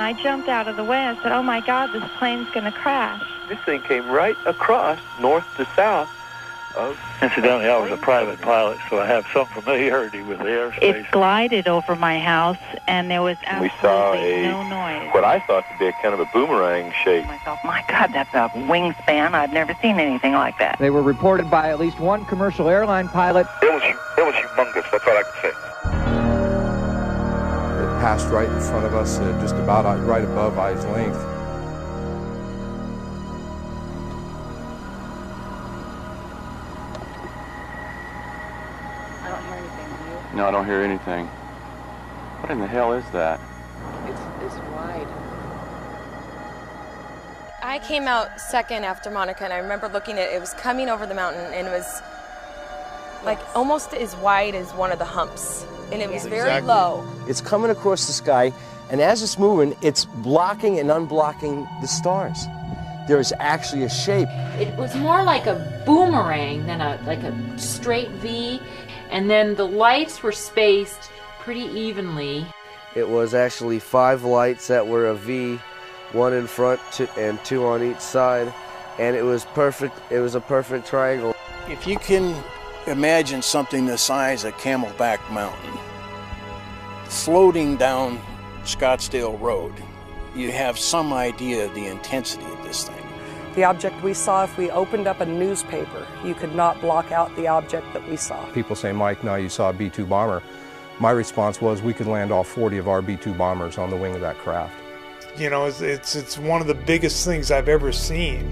I jumped out of the way. I said, oh my God, this plane's going to crash. This thing came right across, north to south. Incidentally, I was a private pilot, so I have some familiarity with the airspace. It glided over my house, and there was absolutely no noise. What I thought to be a kind of a boomerang shape. Myself, my God, that's a wingspan. I've never seen anything like that. They were reported by at least one commercial airline pilot. It was humongous, that's all I can say. It passed right in front of us, just about right above eye's length. No, I don't hear anything. What in the hell is that? It's wide. I came out second after Monica, and I remember looking at it. It was coming over the mountain, and it was like almost as wide as one of the humps, and it was very low. It's coming across the sky, and as it's moving, it's blocking and unblocking the stars. There is actually a shape. It was more like a boomerang than like a straight V. And then the lights were spaced pretty evenly. It was actually 5 lights that were a V, 1 in front and 2 on each side, and it was perfect. It was a perfect triangle. If you can imagine something the size of Camelback Mountain floating down Scottsdale Road, you have some idea of the intensity of this thing. The object we saw, if we opened up a newspaper, you could not block out the object that we saw. People say, Mike, now you saw a B-2 bomber. My response was, we could land all 40 of our B-2 bombers on the wing of that craft. You know, it's one of the biggest things I've ever seen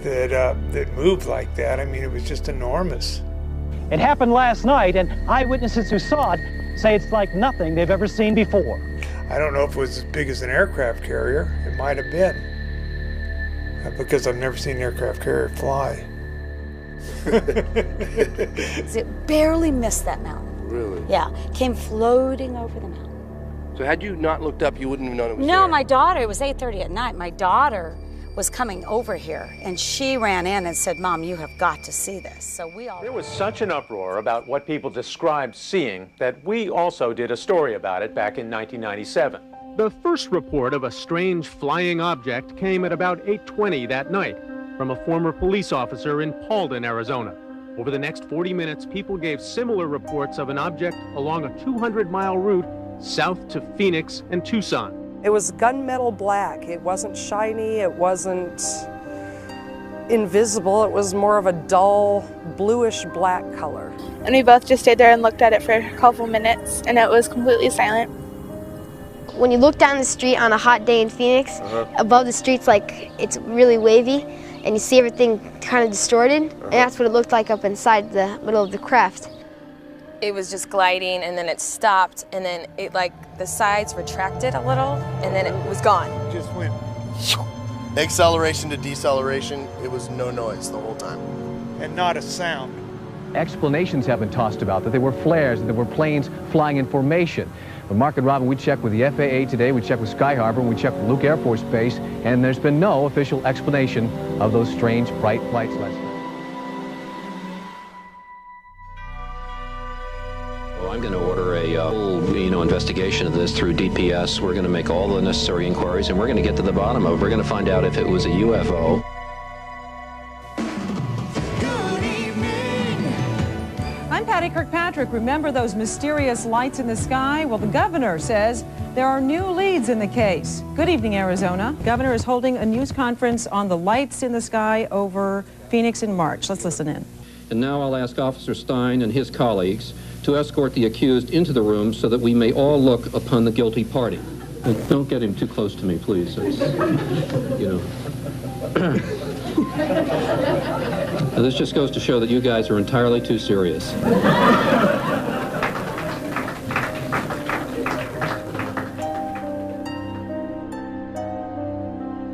that moved like that. I mean, it was just enormous. It happened last night, and eyewitnesses who saw it say it's like nothing they've ever seen before. I don't know if it was as big as an aircraft carrier. It might have been. Because I've never seen an aircraft carrier fly. It barely missed that mountain. Really? Yeah, came floating over the mountain. So had you not looked up, you wouldn't have known it was there? No, my daughter, it was 8:30 at night. My daughter was coming over here, and she ran in and said, Mom, you have got to see this. So we all... There was such an uproar about what people described seeing that we also did a story about it back in 1997. The first report of a strange flying object came at about 8:20 that night from a former police officer in Paulden, Arizona. Over the next 40 minutes, people gave similar reports of an object along a 200-mile route south to Phoenix and Tucson. It was gunmetal black. It wasn't shiny. It wasn't invisible. It was more of a dull, bluish black color. And we both just stayed there and looked at it for a couple minutes, and it was completely silent. When you look down the street on a hot day in Phoenix, above the street's like it's really wavy, and you see everything kind of distorted, and that's what it looked like up inside the middle of the craft. It was just gliding, and then it stopped, and then it the sides retracted a little, and then it was gone. It just went. Acceleration to deceleration, it was no noise the whole time. And not a sound. Explanations have been tossed about that there were flares, that there were planes flying in formation. But Mark and Robin, we checked with the FAA today, we checked with Sky Harbor, and we checked with Luke Air Force Base, and there's been no official explanation of those strange bright lights last night. Well, I'm going to order a full, investigation of this through DPS. We're going to make all the necessary inquiries, and we're going to get to the bottom of it. We're going to find out if it was a UFO. I'm Patty Kirkpatrick. Remember those mysterious lights in the sky? Well, the governor says there are new leads in the case. Good evening, Arizona. Governor is holding a news conference on the lights in the sky over Phoenix in March. Let's listen in. And now I'll ask Officer Stein and his colleagues to escort the accused into the room so that we may all look upon the guilty party. And don't get him too close to me, please. It's, Now, this just goes to show that you guys are entirely too serious.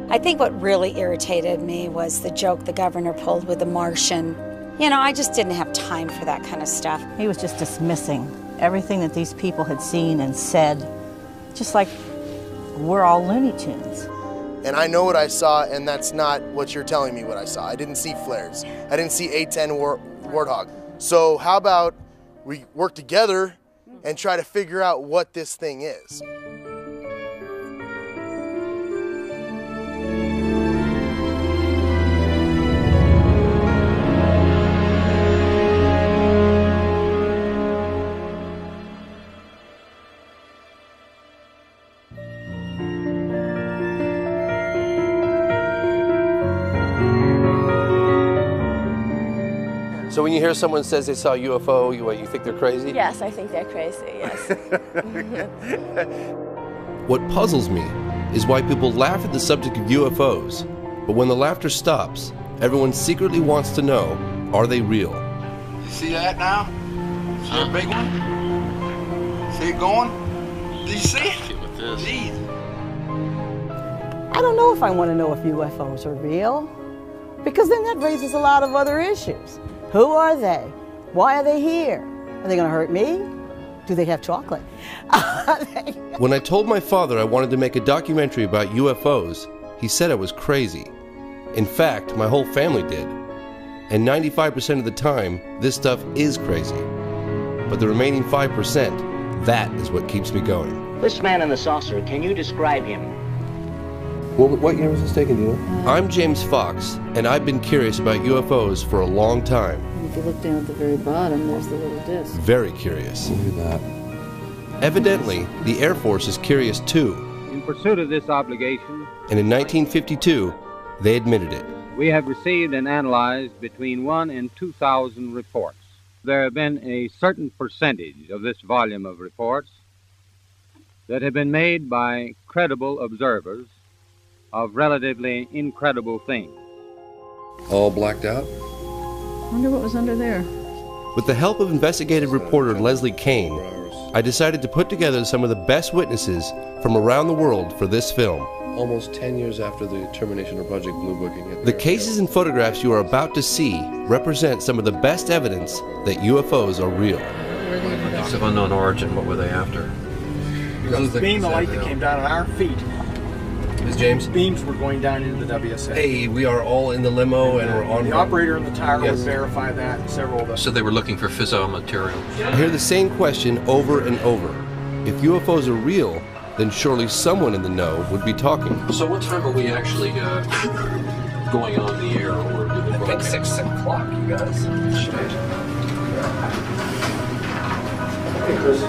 I think what really irritated me was the joke the governor pulled with the Martian. I just didn't have time for that kind of stuff. He was just dismissing everything that these people had seen and said, just like we're all Looney Tunes. And I know what I saw, and that's not what you're telling me what I saw. I didn't see flares. I didn't see A-10 Warthog. So how about we work together and try to figure out what this thing is? So when you hear someone says they saw a UFO, you think they're crazy? Yes, I think they're crazy, yes. What puzzles me is why people laugh at the subject of UFOs, but when the laughter stops, everyone secretly wants to know, are they real? You see that now? See a big one? See it going? Do you see it? Jeez. I don't know if I want to know if UFOs are real, because then that raises a lot of other issues. Who are they? Why are they here? Are they going to hurt me? Do they have chocolate? When I told my father I wanted to make a documentary about UFOs, he said I was crazy. In fact, my whole family did. And 95% of the time, this stuff is crazy. But the remaining 5%, that is what keeps me going. This man in the saucer, can you describe him? What year was this taken, do you know? I'm James Fox, and I've been curious about UFOs for a long time. If you look down at the very bottom, there's the little disc. Very curious. Look at that. Evidently, the Air Force is curious too. In pursuit of this obligation, And in 1952, they admitted it. we have received and analyzed between 1,000 and 2,000 reports. There have been a certain percentage of this volume of reports that have been made by credible observers of relatively incredible things. All blacked out? Wonder what was under there. With the help of investigative reporter Leslie Kane, I decided to put together some of the best witnesses from around the world for this film. Almost 10 years after the termination of Project Blue Book. The cases and photographs you are about to see represent some of the best evidence that UFOs are real. It's of unknown origin. What were they after? The beam of light that came down at our feet. Ms. James? Beams were going down into the WSA. Hey, we are all in the limo and we're on... The operator in the tower would verify that, and several of us. So they were looking for fissile material. I hear the same question over and over. If UFOs are real, then surely someone in the know would be talking. So what time are we actually going on the air? Or do the I think 6 o'clock, you guys. Hey, Chris.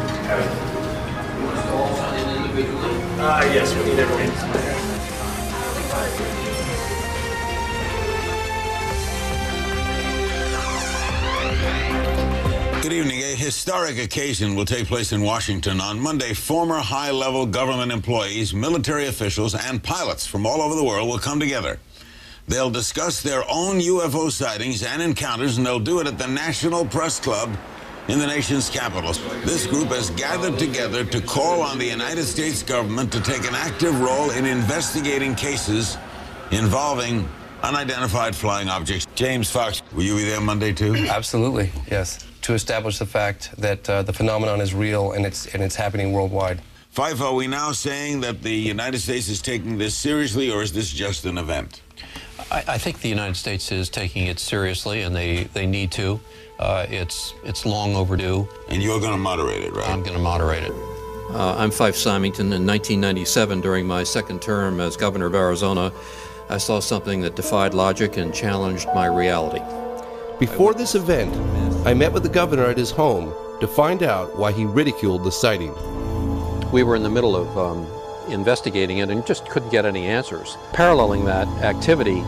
Yes, we need everyone. Good evening. A historic occasion will take place in Washington on Monday. Former high-level government employees, military officials, and pilots from all over the world will come together. They'll discuss their own UFO sightings and encounters, and they'll do it at the National Press Club in the nation's capital. This group has gathered together to call on the United States government to take an active role in investigating cases involving unidentified flying objects. James Fox, will you be there Monday too? Absolutely, yes. To establish the fact that the phenomenon is real and it's happening worldwide. Fife, are we now saying that the United States is taking this seriously, or is this just an event? I think the United States is taking it seriously, and they need to. It's long overdue. And you're going to moderate it, right? I'm going to moderate it. I'm Fife Symington. In 1997, during my second term as governor of Arizona, I saw something that defied logic and challenged my reality. Before this event, I met with the governor at his home to find out why he ridiculed the sighting. We were in the middle of investigating it and just couldn't get any answers. Paralleling that activity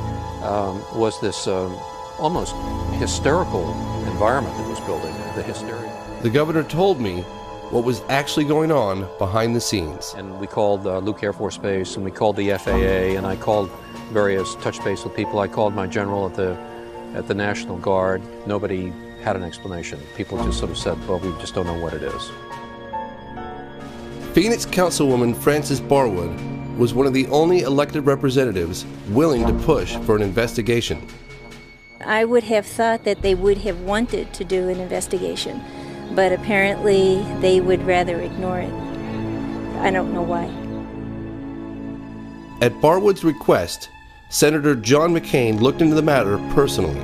was this almost hysterical environment that was building, the hysteria. The governor told me what was actually going on behind the scenes. And we called Luke Air Force Base, and we called the FAA, and I called various touch base with people. I called my general at the National Guard. Nobody had an explanation. People just sort of said, well, we just don't know what it is. Phoenix Councilwoman Frances Barwood was one of the only elected representatives willing to push for an investigation. I would have thought that they would have wanted to do an investigation, but apparently they would rather ignore it. I don't know why. At Barwood's request, Senator John McCain looked into the matter personally.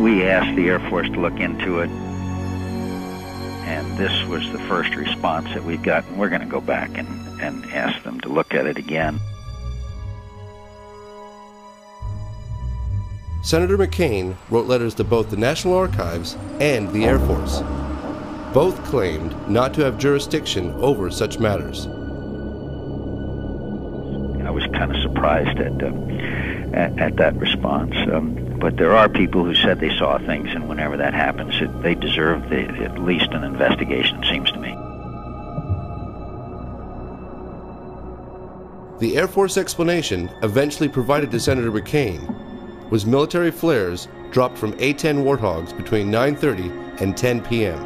We asked the Air Force to look into it, and this was the first response that we've gotten. We're going to go back and ask them to look at it again. Senator McCain wrote letters to both the National Archives and the Air Force. Both claimed not to have jurisdiction over such matters. I was kind of surprised at at that response. But there are people who said they saw things, and whenever that happens, they deserve at least an investigation, it seems to me. The Air Force explanation eventually provided to Senator McCain was military flares dropped from A-10 Warthogs between 9:30 and 10 p.m.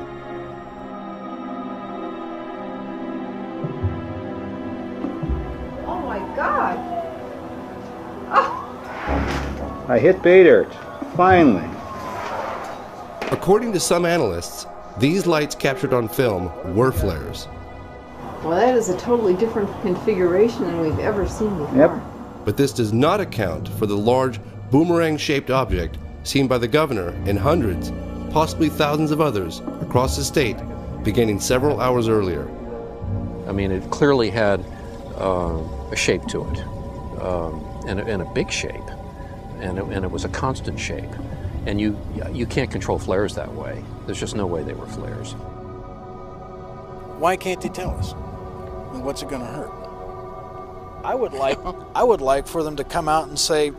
Oh my God! Oh. I hit pay dirt, finally. According to some analysts, these lights captured on film were flares. Well, that is a totally different configuration than we've ever seen before. Yep. But this does not account for the large boomerang-shaped object seen by the governor and hundreds, possibly thousands of others across the state beginning several hours earlier. I mean, it clearly had a shape to it, and a big shape, and it was a constant shape. And you can't control flares that way. There's just no way they were flares. Why can't they tell us? And what's it going to hurt? I would like for them to come out and say,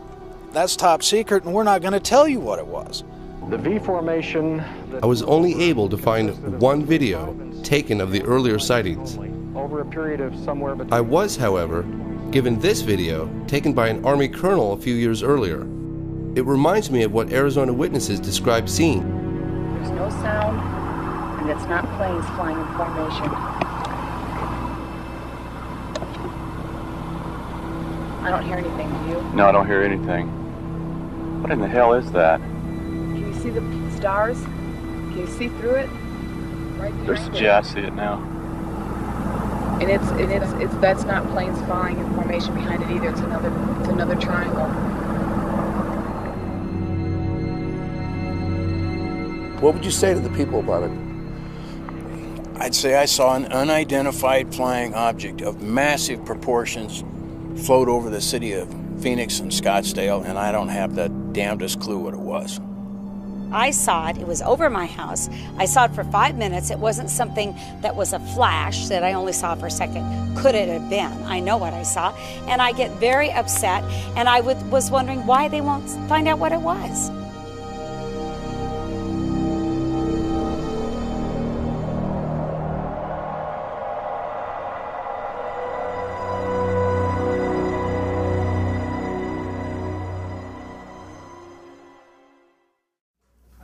that's top secret and we're not going to tell you what it was. The V formation. I was only able to find one video taken of the earlier sightings. Over a period of somewhere between. I was, however, given this video taken by an Army colonel a few years earlier. It reminds me of what Arizona witnesses described seeing. There's no sound, and it's not planes flying in formation. I don't hear anything, do you? No, I don't hear anything. What in the hell is that? Can you see the stars? Can you see through it? Right behind it. Yeah, I see it now. And it's that's not planes flying in formation behind it either. It's another triangle. What would you say to the people about it? I'd say I saw an unidentified flying object of massive proportions float over the city of Phoenix and Scottsdale, and I don't have the damnedest clue what it was. I saw it. It was over my house. I saw it for 5 minutes. It wasn't something that was a flash that I only saw for a second. Could it have been? I know what I saw. And I get very upset, and I was wondering why they won't find out what it was.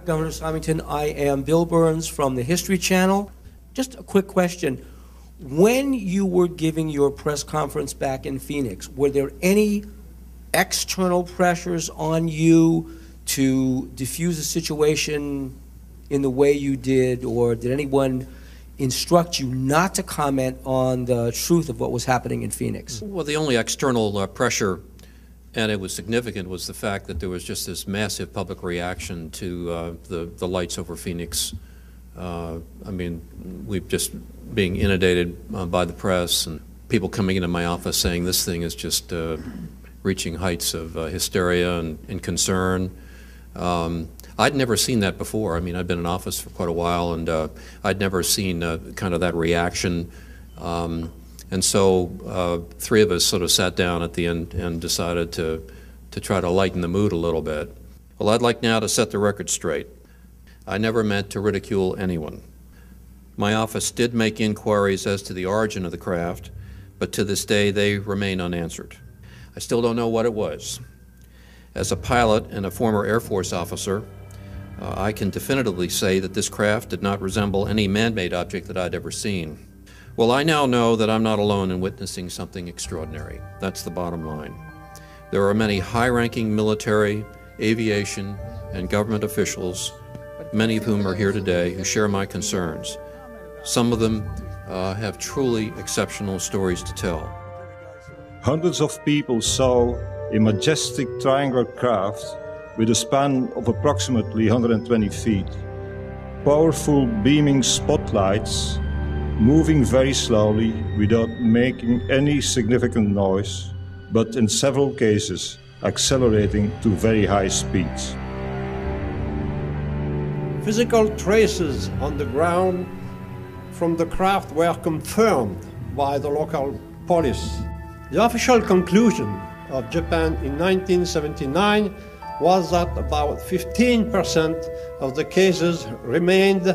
Governor Symington, I am Bill Burns from the History Channel. Just a quick question. When you were giving your press conference back in Phoenix, were there any external pressures on you to diffuse the situation in the way you did, or did anyone instruct you not to comment on the truth of what was happening in Phoenix? Well, the only external pressure, and it was significant, was the fact that there was just this massive public reaction to the lights over Phoenix. I mean, we've just being inundated by the press and people coming into my office saying this thing is just reaching heights of hysteria and concern. I'd never seen that before. I mean, I'd been in office for quite a while, and I'd never seen kind of that reaction. And so three of us sort of sat down at the end and decided to try to lighten the mood a little bit. Well, I'd like now to set the record straight. I never meant to ridicule anyone. My office did make inquiries as to the origin of the craft, but to this day they remain unanswered. I still don't know what it was. As a pilot and a former Air Force officer, I can definitively say that this craft did not resemble any man-made object that I'd ever seen. Well, I now know that I'm not alone in witnessing something extraordinary. That's the bottom line. There are many high-ranking military, aviation, and government officials, many of whom are here today, who share my concerns. Some of them have truly exceptional stories to tell. Hundreds of people saw a majestic triangular craft with a span of approximately 120 feet. Powerful beaming spotlights moving very slowly without making any significant noise, but in several cases accelerating to very high speeds. Physical traces on the ground from the craft were confirmed by the local police. The official conclusion of Japan in 1979 was that about 15% of the cases remained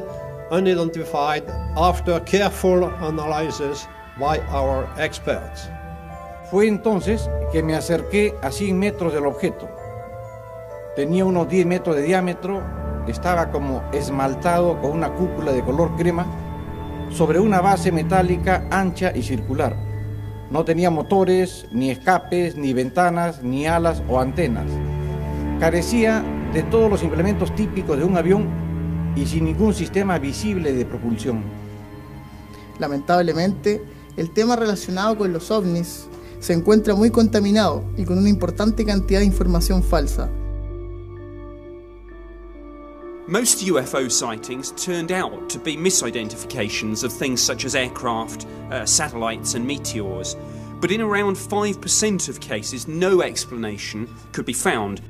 unidentified after careful analysis by our experts. Fue entonces que me acerqué a 100 metros del objeto. Tenía unos 10 metros de diámetro, estaba como esmaltado con una cúpula de color crema sobre una base metálica ancha y circular. No tenía motores, ni escapes, ni ventanas, ni alas o antenas. Carecía de todos los implementos típicos de un avión y sin ningún sistema visible de propulsión. Lamentablemente, el tema relacionado con los ovnis se encuentra muy contaminado y con una importante cantidad de información falsa. Most UFO sightings turned out to be misidentifications of things such as aircraft, satellites and meteors, but in around 5% of cases no explanation could be found.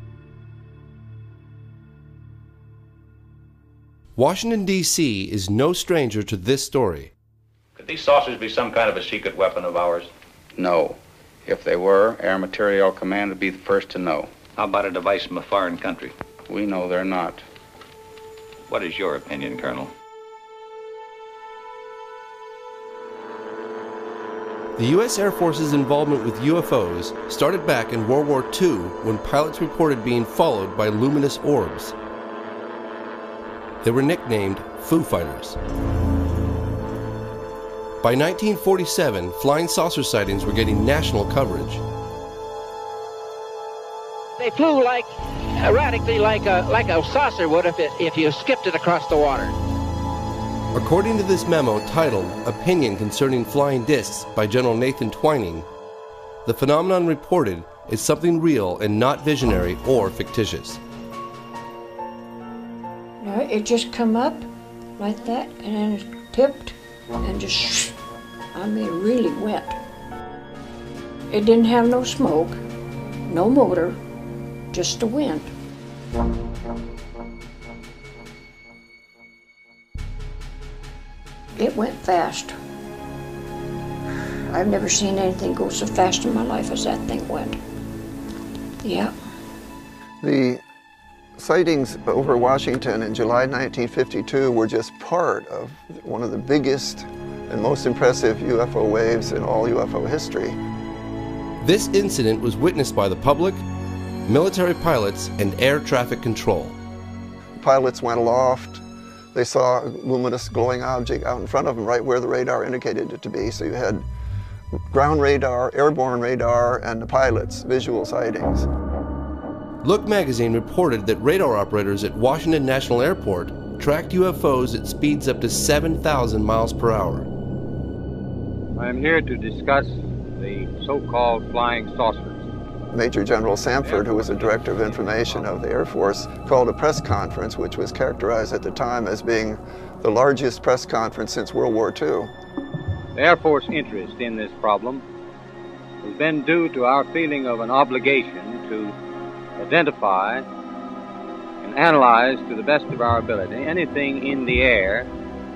Washington, D.C. is no stranger to this story. Could these saucers be some kind of a secret weapon of ours? No. If they were, Air Materiel Command would be the first to know. How about a device from a foreign country? We know they're not. What is your opinion, Colonel? The U.S. Air Force's involvement with UFOs started back in World War II when pilots reported being followed by luminous orbs. They were nicknamed Foo Fighters. By 1947, flying saucer sightings were getting national coverage. They flew like erratically, like a saucer would if you skipped it across the water. According to this memo titled Opinion Concerning Flying Discs by General Nathan Twining, the phenomenon reported is something real and not visionary or fictitious. No, it just come up like that and then it tipped and just, I mean, really went. It didn't have no smoke, no motor, just the wind. It went fast. I've never seen anything go so fast in my life as that thing went. Yeah. The sightings over Washington in July 1952 were just part of one of the biggest and most impressive UFO waves in all UFO history. This incident was witnessed by the public, military pilots, and air traffic control. Pilots went aloft. They saw a luminous glowing object out in front of them right where the radar indicated it to be. So you had ground radar, airborne radar, and the pilots' visual sightings. Look magazine reported that radar operators at Washington National Airport tracked UFOs at speeds up to 7,000 miles per hour. I am here to discuss the so-called flying saucers. Major General Samford, who was the Director of Information of the Air Force, called a press conference which was characterized at the time as being the largest press conference since World War II. The Air Force interest in this problem has been due to our feeling of an obligation to identify and analyze to the best of our ability anything in the air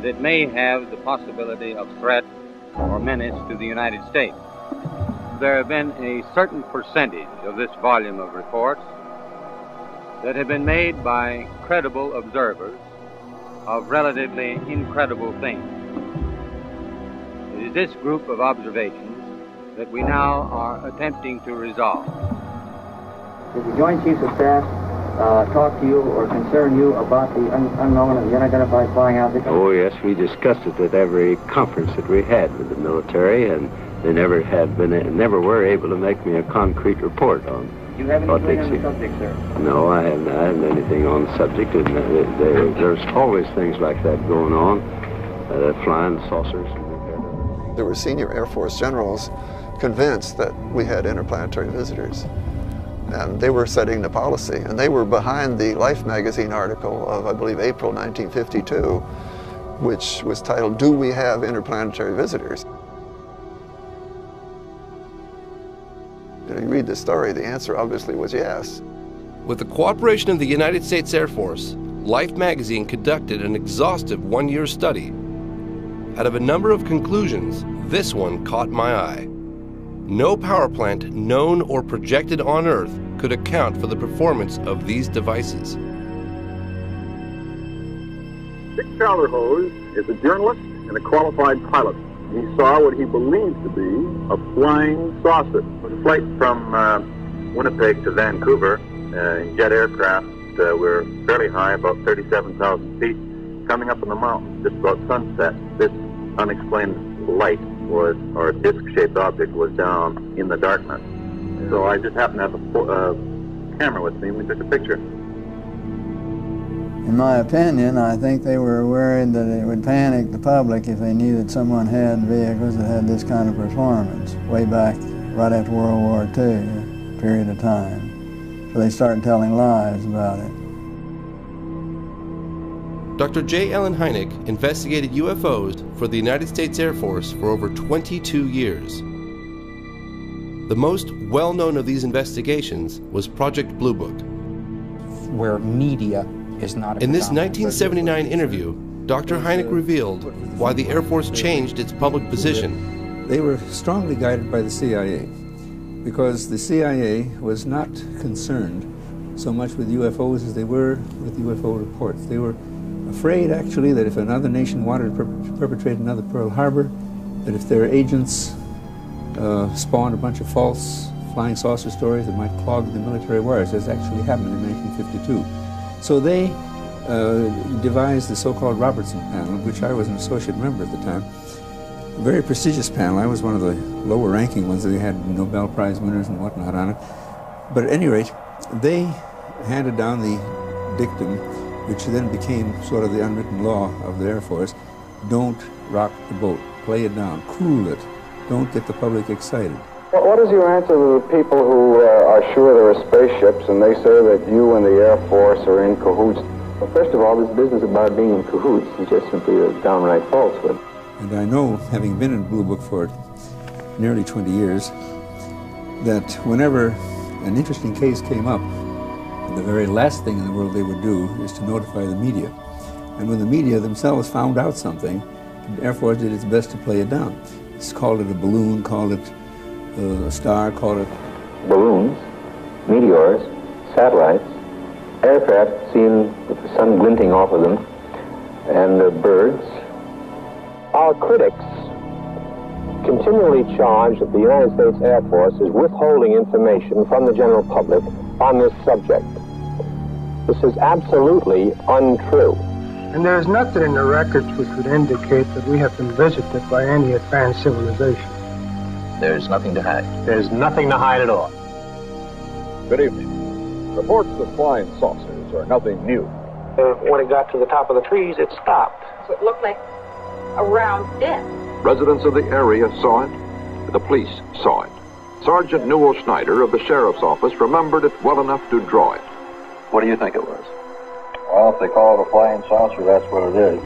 that may have the possibility of threat or menace to the United States. There have been a certain percentage of this volume of reports that have been made by credible observers of relatively incredible things. It is this group of observations that we now are attempting to resolve. Did the Joint Chiefs of Staff talk to you or concern you about the unknown and the unidentified flying object? Oh, yes, we discussed it at every conference that we had with the military, and they never were able to make me a concrete report on. Do you have anything on the subject, sir? No, I haven't anything on the subject, and there's always things like that going on, flying saucers. There were senior Air Force generals convinced that we had interplanetary visitors. And they were setting the policy, and they were behind the Life magazine article of, I believe, April 1952, which was titled, "Do We Have Interplanetary Visitors?" You read the story, the answer obviously was yes. With the cooperation of the United States Air Force, Life magazine conducted an exhaustive one-year study. Out of a number of conclusions, this one caught my eye. No power plant known or projected on Earth could account for the performance of these devices. Dick Calderhose is a journalist and a qualified pilot. He saw what he believed to be a flying saucer. It was a flight from Winnipeg to Vancouver in jet aircraft. We're fairly high, about 37,000 feet, coming up in the mountains just about sunset. This unexplained light was, or disc-shaped object was down in the darkness. So I just happened to have a camera with me, and we took a picture. In my opinion, I think they were worried that it would panic the public if they knew that someone had vehicles that had this kind of performance way back right after World War II, period of time. So they started telling lies about it. Dr. J. Allen Hynek investigated UFOs for the United States Air Force for over 22 years. The most well-known of these investigations was Project Blue Book. Where media is not in this 1979 interview, Dr. Hynek revealed why the Air Force changed its public position. They were strongly guided by the CIA, because the CIA was not concerned so much with UFOs as they were with UFO reports. They were afraid, actually, that if another nation wanted to perpetrate another Pearl Harbor, that if their agents spawned a bunch of false flying saucer stories that might clog the military wires, as actually happened in 1952. So they devised the so-called Robertson panel, of which I was an associate member at the time. A very prestigious panel. I was one of the lower-ranking ones. They had Nobel Prize winners and whatnot on it. But at any rate, they handed down the dictum, which then became sort of the unwritten law of the Air Force: don't rock the boat, play it down, cool it, don't get the public excited. What is your answer to the people who are sure there are spaceships and they say that you and the Air Force are in cahoots? Well, first of all, this business about being in cahoots is just simply a downright falsehood. And I know, having been in Blue Book for nearly 20 years, that whenever an interesting case came up, the very last thing in the world they would do is to notify the media. And when the media themselves found out something, the Air Force did its best to play it down. It's called it a balloon, called it a star, called it balloons, meteors, satellites, aircraft seen with the sun glinting off of them, and birds. Our critics continually charge that the United States Air Force is withholding information from the general public on this subject. This is absolutely untrue. And there is nothing in the records which would indicate that we have been visited by any advanced civilization. There's nothing to hide. There's nothing to hide at all. Good evening. Reports of flying saucers are nothing new. When it got to the top of the trees, it stopped. So it looked like a round disc. Residents of the area saw it. The police saw it. Sergeant Newell Schneider of the Sheriff's Office remembered it well enough to draw it. What do you think it was? Well, if they call it a flying saucer, that's what it is.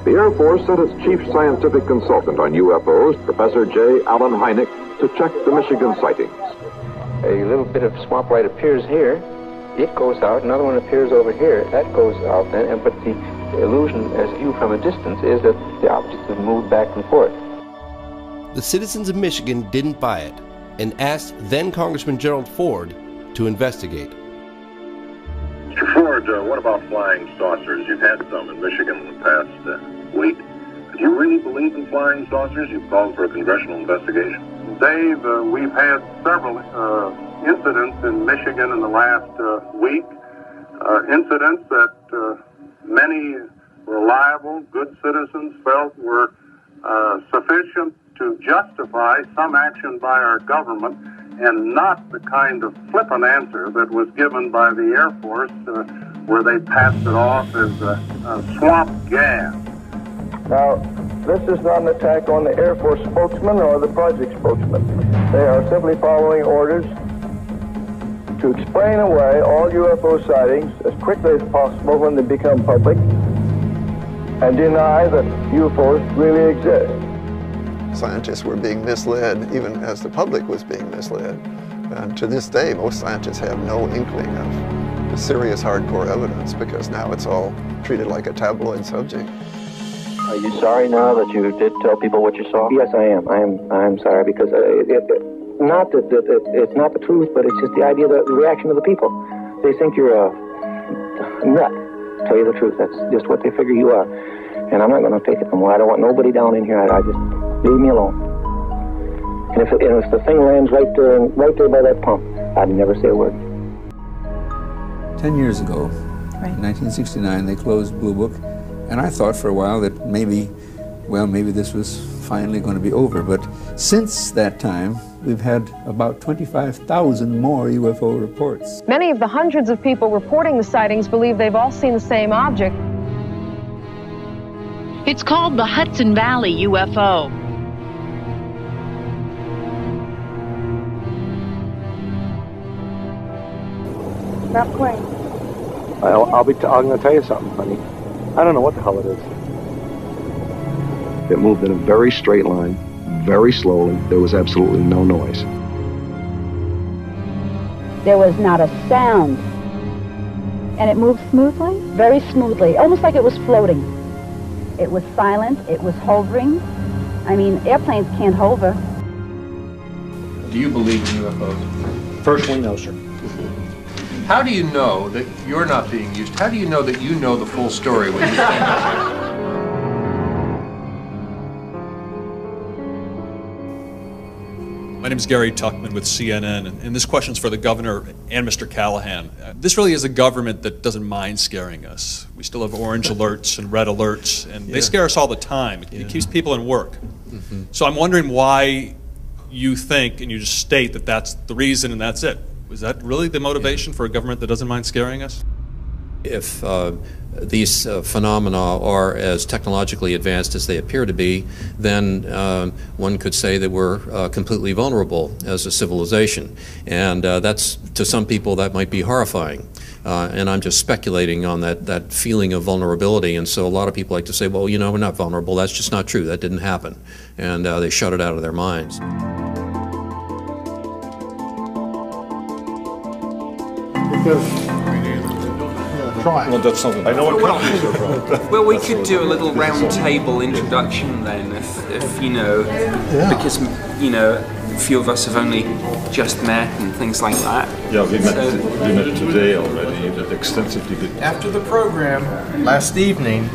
The Air Force sent its chief scientific consultant on UFOs, Professor J. Allen Hynek, to check the Michigan sightings. A little bit of swamp light appears here. It goes out. Another one appears over here. That goes out then. But the illusion, as viewed from a distance, is that the objects have moved back and forth. The citizens of Michigan didn't buy it and asked then Congressman Gerald Ford to investigate. Mr. Ford, what about flying saucers? You've had some in Michigan in the past week. Do you really believe in flying saucers? You've called for a congressional investigation. Dave, we've had several incidents in Michigan in the last week. Incidents that many reliable, good citizens felt were sufficient to justify some action by our government, and not the kind of flippant answer that was given by the Air Force where they passed it off as swamp gas. Now, this is not an attack on the Air Force spokesman or the project spokesman. They are simply following orders to explain away all UFO sightings as quickly as possible when they become public and deny that UFOs really exist. Scientists were being misled, even as the public was being misled. And to this day, most scientists have no inkling of the serious hardcore evidence, because now it's all treated like a tabloid subject. Are you sorry now that you did tell people what you saw? Yes, I am. I'm sorry because not that it's not the truth, but it's just the idea, the reaction of the people. They think you're a nut. To tell you the truth, that's just what they figure you are. And I'm not going to take it no more. I don't want nobody down in here. I just leave me alone. And if the thing lands right there by that pump, I'd never say a word. 10 years ago, in 1969, they closed Blue Book, and I thought for a while that maybe this was finally going to be over. But since that time, we've had about 25,000 more UFO reports. Many of the hundreds of people reporting the sightings believe they've all seen the same object. It's called the Hudson Valley UFO. Stop playing. I'm going to tell you something, honey. I don't know what the hell it is. It moved in a very straight line, very slowly. There was absolutely no noise. There was not a sound. And it moved smoothly? Very smoothly, almost like it was floating. It was silent, it was hovering. I mean, airplanes can't hover. Do you believe in UFOs? Personally, no, sir. How do you know that you're not being used? How do you know that you know the full story when you My name is Gary Tuckman with CNN, and this question's for the governor and Mr. Callahan. This really is a government that doesn't mind scaring us. We still have orange alerts and red alerts, and they scare us all the time. It keeps people in work. So I'm wondering why you think, and you just state that that's the reason and that's it. Was that really the motivation for a government that doesn't mind scaring us? If these phenomena are as technologically advanced as they appear to be, then one could say that we're completely vulnerable as a civilization. And that's, to some people, that might be horrifying. And I'm just speculating on that feeling of vulnerability. And so a lot of people like to say, well, you know, we're not vulnerable. That's just not true. That didn't happen. And they shut it out of their minds. Well, that's something. I know what companies are from. Well, we could do a little round table introduction then, if you know, because you know, a few of us have only just met and things like that. Yeah, we met today already. That extensively. After the program last evening,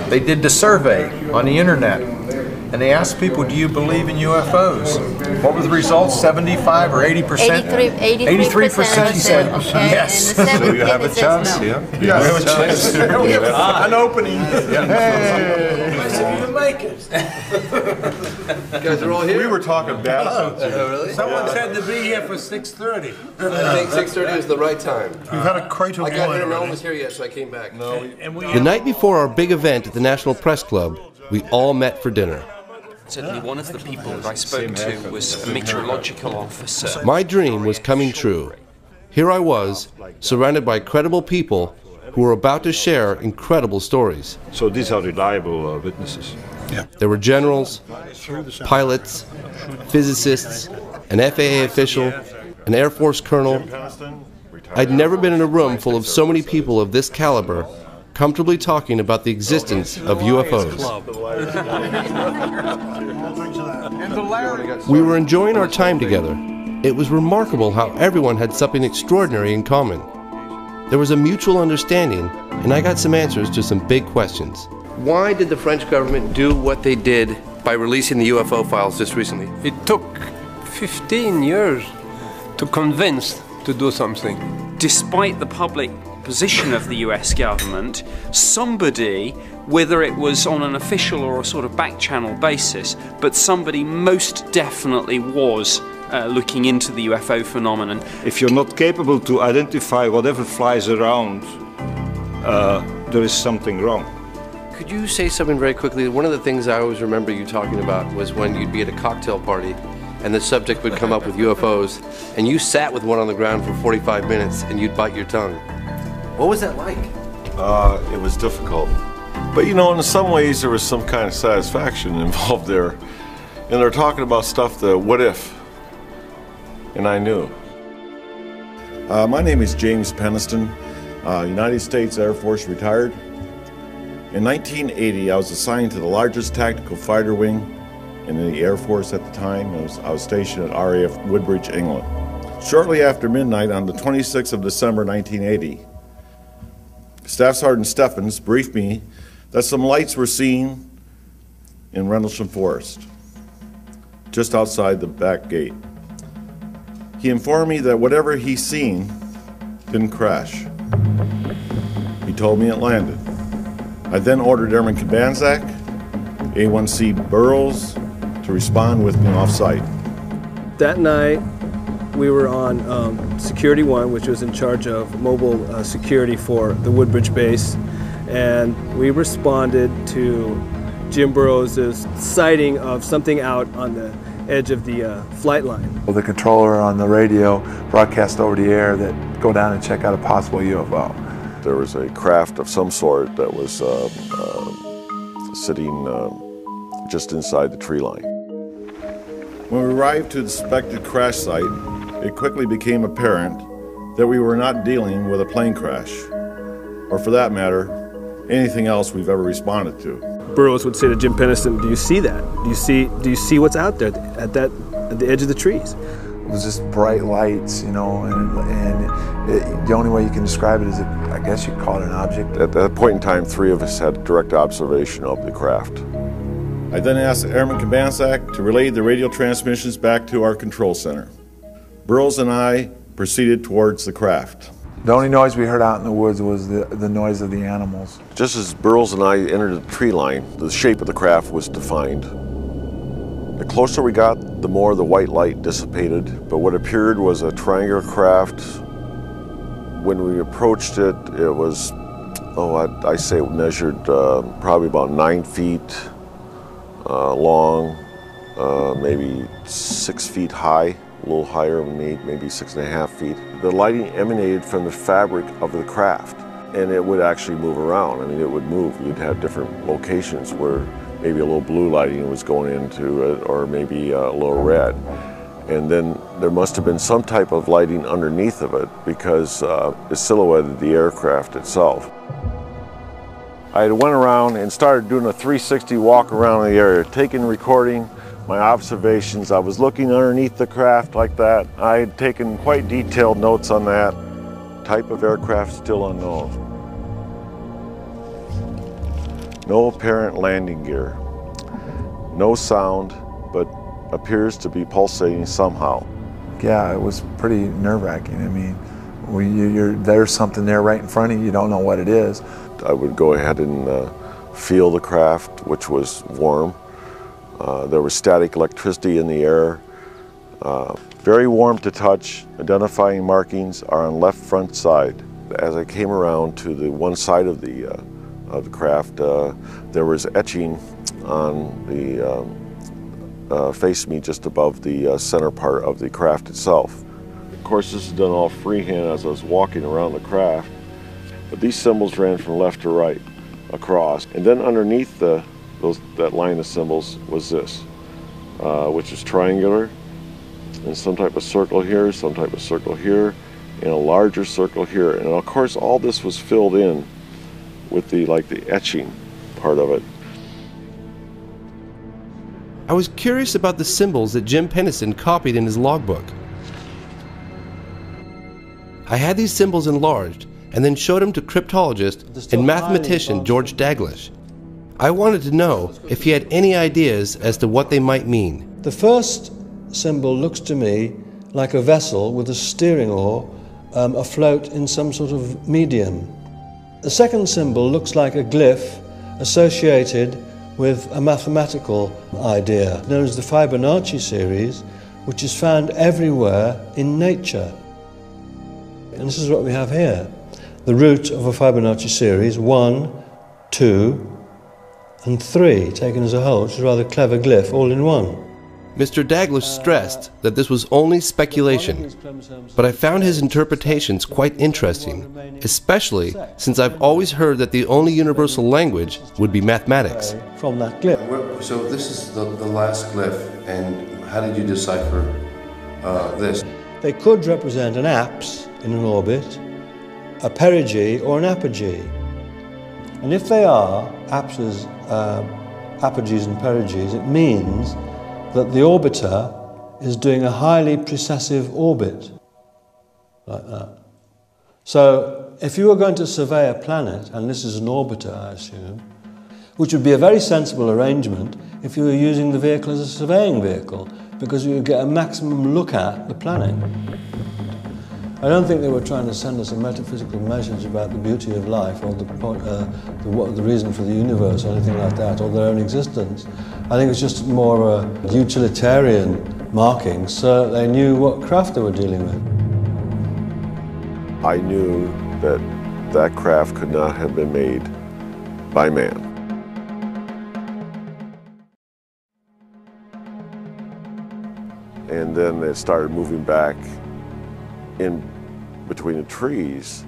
they did the survey on the internet, and they asked people, "Do you believe in UFOs?" What were the results? 75 or 80%? 83% said yes. So you have a chance, yeah? We have a chance. We have an opening. Hey! You make it. You guys are all here? We were talking bad about you. Really? Someone said to be here for 6:30. I think 6:30 is the right time. We've had a crate of wine. I got here, no one was here yet, so I came back. No. The night before our big event at the National Press Club, we all met for dinner. Certainly one of the people that I spoke to was a meteorological officer. My dream was coming true. Here I was, surrounded by credible people who were about to share incredible stories. So these are reliable witnesses. Yeah. There were generals, pilots, physicists, an FAA official, an Air Force colonel. I'd never been in a room full of so many people of this caliber comfortably talking about the existence of UFOs. We were enjoying our time together. It was remarkable how everyone had something extraordinary in common. There was a mutual understanding, and I got some answers to some big questions. Why did the French government do what they did by releasing the UFO files just recently? It took 15 years to convince to do something. Despite the public position of the US government, somebody, whether it was on an official or a sort of back channel basis, but somebody most definitely was looking into the UFO phenomenon. If you're not capable to identify whatever flies around, there is something wrong. Could you say something very quickly? One of the things I always remember you talking about was when you'd be at a cocktail party and the subject would come up with UFOs, and you sat with one on the ground for 45 minutes and you'd bite your tongue. What was that like? It was difficult. But you know, in some ways there was some kind of satisfaction involved there. And they're talking about stuff, the what if. And I knew. My name is James Peniston, United States Air Force retired. In 1980, I was assigned to the largest tactical fighter wing in the Air Force at the time. I was stationed at RAF Woodbridge, England. Shortly after midnight on the 26th of December 1980, Staff Sergeant Steffens briefed me that some lights were seen in Rendlesham Forest, just outside the back gate. He informed me that whatever he seen didn't crash. He told me it landed. I then ordered Airman Kabanzak, A1C Burroughs, to respond with me off-site. That night, we were on Security 1, which was in charge of mobile security for the Woodbridge base, and we responded to Jim Burroughs' sighting of something out on the edge of the flight line. The controller on the radio broadcast over the air that go down and check out a possible UFO. There was a craft of some sort that was sitting just inside the tree line. When we arrived to the suspected crash site, it quickly became apparent that we were not dealing with a plane crash, or for that matter, anything else we've ever responded to. Burroughs would say to Jim Pennison, "Do you see that? Do you see what's out there at the edge of the trees?" It was just bright lights, you know, and the only way you can describe it is, I guess you'd call it an object. At that point in time, 3 of us had direct observation of the craft. I then asked Airman Kabanzak to relay the radio transmissions back to our control center. Burroughs and I proceeded towards the craft. The only noise we heard out in the woods was the noise of the animals. Just as Burroughs and I entered the tree line, the shape of the craft was defined. The closer we got, the more the white light dissipated, but what appeared was a triangular craft. When we approached it, it was, I say it measured probably about 9 feet long, maybe 6 feet high, a little higher, maybe 6.5 feet. The lighting emanated from the fabric of the craft, and it would actually move around. I mean, it would move. You'd have different locations where maybe a little blue lighting was going into it, or maybe a little red. And then there must have been some type of lighting underneath of it, because it silhouetted the aircraft itself. I went around and started doing a 360 walk around the area, recording my observations. I was looking underneath the craft like that. I had taken quite detailed notes on that. Type of aircraft still unknown. No apparent landing gear. No sound, but appears to be pulsating somehow. Yeah, it was pretty nerve-wracking. I mean, there's something there right in front of you, you don't know what it is. I would go ahead and feel the craft, which was warm. There was static electricity in the air. Very warm to touch. Identifying markings are on left front side. As I came around to the one side of the craft, there was etching on the face me just above the center part of the craft itself. Of course, this is done all freehand as I was walking around the craft, but these symbols ran from left to right across, and then underneath that line of symbols was this, which is triangular, and some type of circle here, some type of circle here, and a larger circle here. And of course, all this was filled in with the etching part of it. I was curious about the symbols that Jim Pennison copied in his logbook. I had these symbols enlarged and then showed them to cryptologist and mathematician George Daglish. I wanted to know if he had any ideas as to what they might mean. The first symbol looks to me like a vessel with a steering oar afloat in some sort of medium. The second symbol looks like a glyph associated with a mathematical idea known as the Fibonacci series, which is found everywhere in nature. And this is what we have here. The root of a Fibonacci series, 1, 2, and 3, taken as a whole, which is a rather clever glyph, all in one. Mr. Daglish stressed that this was only speculation, but I found his interpretations quite interesting, especially since I've always heard that the only universal language would be mathematics. From that glyph. So this is the last glyph, and how did you decipher this? They could represent an apse in an orbit, a perigee, or an apogee. And if they are apogees and perigees, it means that the orbiter is doing a highly precessive orbit, like that. So if you were going to survey a planet, and this is an orbiter, I assume, which would be a very sensible arrangement if you were using the vehicle as a surveying vehicle, because you would get a maximum look at the planet. I don't think they were trying to send us a metaphysical message about the beauty of life or the reason for the universe or anything like that, or their own existence. I think it's just more a utilitarian marking so that they knew what craft they were dealing with. I knew that that craft could not have been made by man. And then it started moving back in between the trees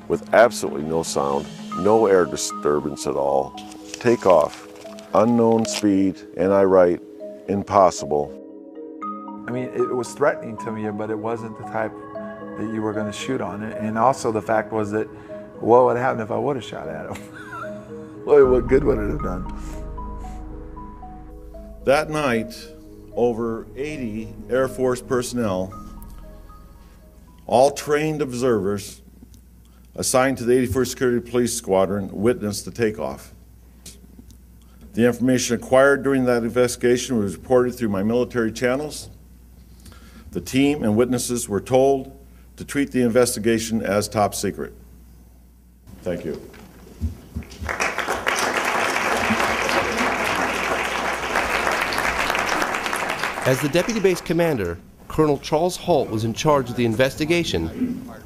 with absolutely no sound, no air disturbance at all. Take off, unknown speed, and I write, impossible. I mean, it was threatening to me, but it wasn't the type that you were going to shoot on it. And also the fact was that, what would happen if I would have shot at him? What good would it have done? That night, over 80 Air Force personnel, all trained observers assigned to the 81st Security Police Squadron, witnessed the takeoff. The information acquired during that investigation was reported through my military channels. The team and witnesses were told to treat the investigation as top secret. Thank you. As the deputy base commander, Colonel Charles Holt was in charge of the investigation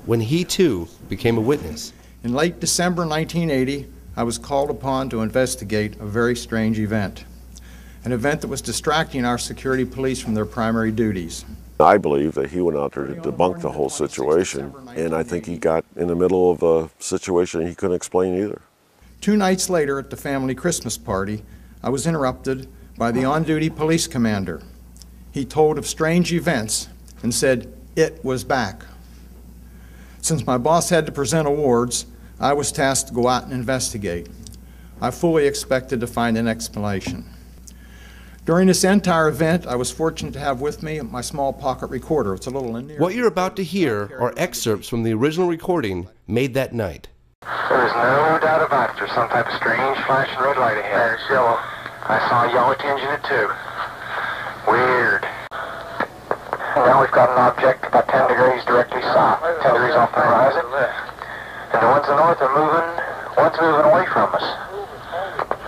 when he too became a witness. In late December 1980, I was called upon to investigate a very strange event. An event that was distracting our security police from their primary duties. I believe that he went out there to debunk the whole situation, and I think he got in the middle of a situation he couldn't explain either. 2 nights later at the family Christmas party, I was interrupted by the on-duty police commander. He told of strange events and said it was back. Since my boss had to present awards, I was tasked to go out and investigate. I fully expected to find an explanation. During this entire event, I was fortunate to have with me my small pocket recorder. It's a little in there. What you're about to hear are excerpts from the original recording made that night. There was no doubt about it. There's some type of strange flashing red light ahead. There's yellow. I saw a yellow tinge in it too. Weird. And now we've got an object about 10 degrees directly south, 10 degrees off the horizon. And the ones in the north are moving, one's moving away from us.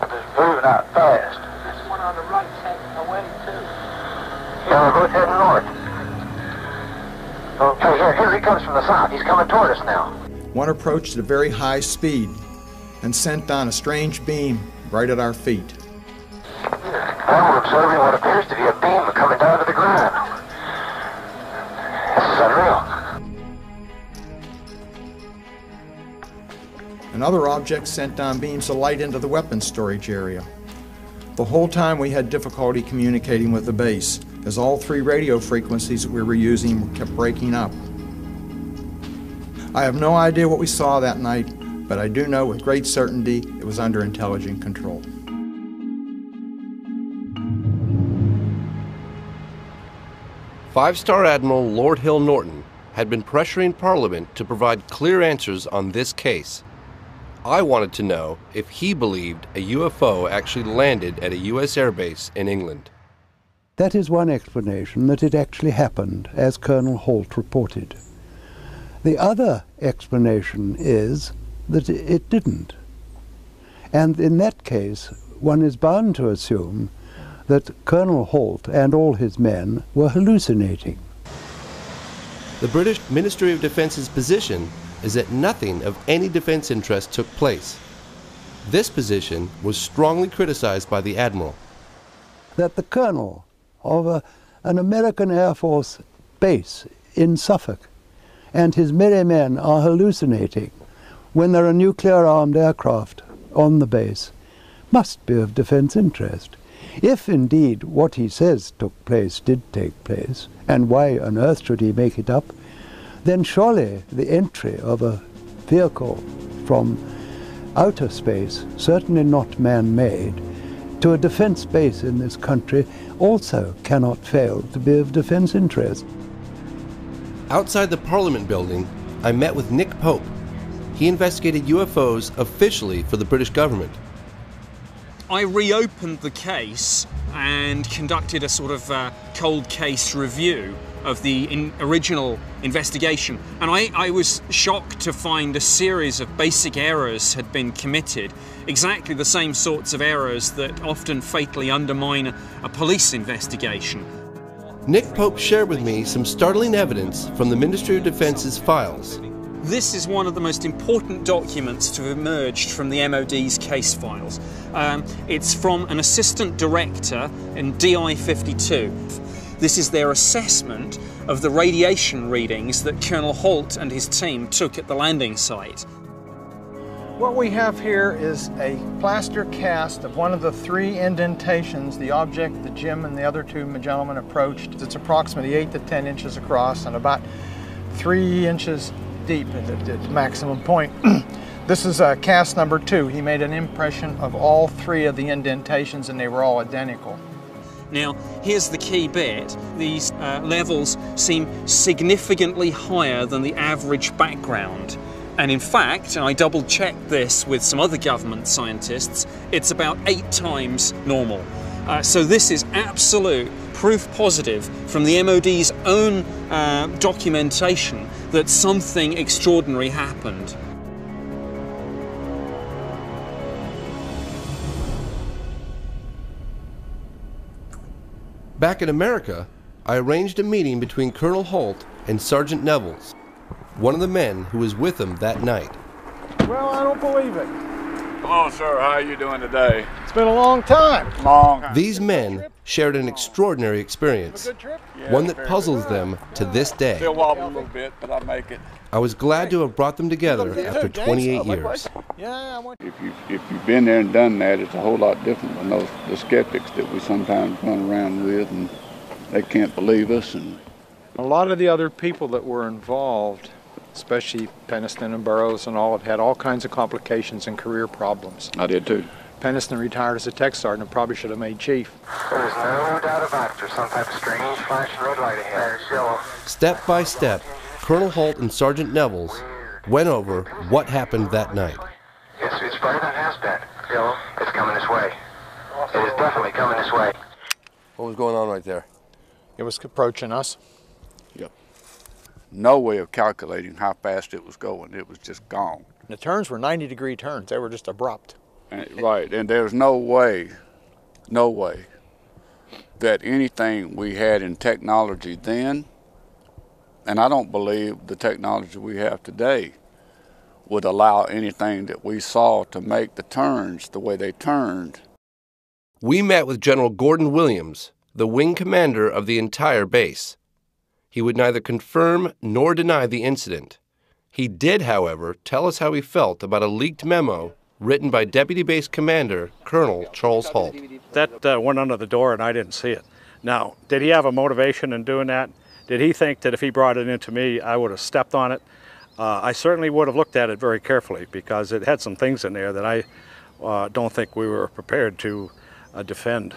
It's moving out fast. There's one on the right heading away too. Yeah, we're both heading north. Okay, here he comes from the south. He's coming toward us now. One approached at a very high speed and sent down a strange beam right at our feet. Now we're observing what appears to be a beam coming down to the ground. This is unreal. Another object sent down beams of light into the weapons storage area. The whole time we had difficulty communicating with the base, as all 3 radio frequencies that we were using kept breaking up. I have no idea what we saw that night, but I do know with great certainty it was under intelligent control. Five-star Admiral Lord Hill Norton had been pressuring Parliament to provide clear answers on this case. I wanted to know if he believed a UFO actually landed at a U.S. airbase in England. That is one explanation, that it actually happened, as Colonel Holt reported. The other explanation is that it didn't. And in that case, one is bound to assume that Colonel Holt and all his men were hallucinating. The British Ministry of Defence's position is that nothing of any defense interest took place. This position was strongly criticized by the Admiral. That the colonel of an American Air Force base in Suffolk and his merry men are hallucinating when there are nuclear-armed aircraft on the base must be of defense interest. If indeed what he says took place did take place, and why on earth should he make it up, then surely the entry of a vehicle from outer space, certainly not man-made, to a defense base in this country also cannot fail to be of defense interest. Outside the Parliament building, I met with Nick Pope. He investigated UFOs officially for the British government. I reopened the case and conducted a sort of cold case review of the original investigation, and I was shocked to find a series of basic errors had been committed, exactly the same sorts of errors that often fatally undermine a police investigation. Nick Pope shared with me some startling evidence from the Ministry of Defence's files. This is one of the most important documents to have emerged from the MOD's case files. It's from an assistant director in DI 52. This is their assessment of the radiation readings that Colonel Holt and his team took at the landing site. What we have here is a plaster cast of one of the 3 indentations the object that Jim and the other 2 gentlemen approached. It's approximately 8 to 10 inches across and about 3 inches deep at the maximum point. This is cast number 2. He made an impression of all 3 of the indentations and they were all identical. Now, here's the key bit. These levels seem significantly higher than the average background. And in fact, and I double-checked this with some other government scientists, it's about 8 times normal. So this is absolute proof positive from the MOD's own documentation that something extraordinary happened. Back in America, I arranged a meeting between Colonel Holt and Sergeant Nevels, one of the men who was with him that night. Well, I don't believe it. Hello, sir. How are you doing today? It's been a long time. These men shared an extraordinary experience, one that puzzles them to this day. Still wobble a little bit, but I make it. I was glad to have brought them together after 28 years. If you've been there and done that, it's a whole lot different than the skeptics that we sometimes run around with, and they can't believe us. And a lot of the other people that were involved, especially Peniston and Burroughs and all, have had all kinds of complications and career problems. I did too. Peniston retired as a tech sergeant and probably should have made chief. There's no doubt about it. There's some type of strange flashing red light ahead. There's yellow. Step by step, Colonel Holt and Sergeant Nevels went over what happened that night. It's brighter than it has been. Yellow. It's coming this way. It is definitely coming this way. What was going on right there? It was approaching us. Yep. No way of calculating how fast it was going. It was just gone. The turns were 90-degree turns. They were just abrupt. Right, and there's no way that anything we had in technology then, and I don't believe the technology we have today would allow anything that we saw to make the turns the way they turned. We met with General Gordon Williams, the wing commander of the entire base. He would neither confirm nor deny the incident. He did, however, tell us how he felt about a leaked memo written by Deputy Base Commander Colonel Charles Holt. That went under the door and I didn't see it. Now, did he have a motivation in doing that? Did he think that if he brought it into me, I would have stepped on it? I certainly would have looked at it very carefully because it had some things in there that I don't think we were prepared to defend.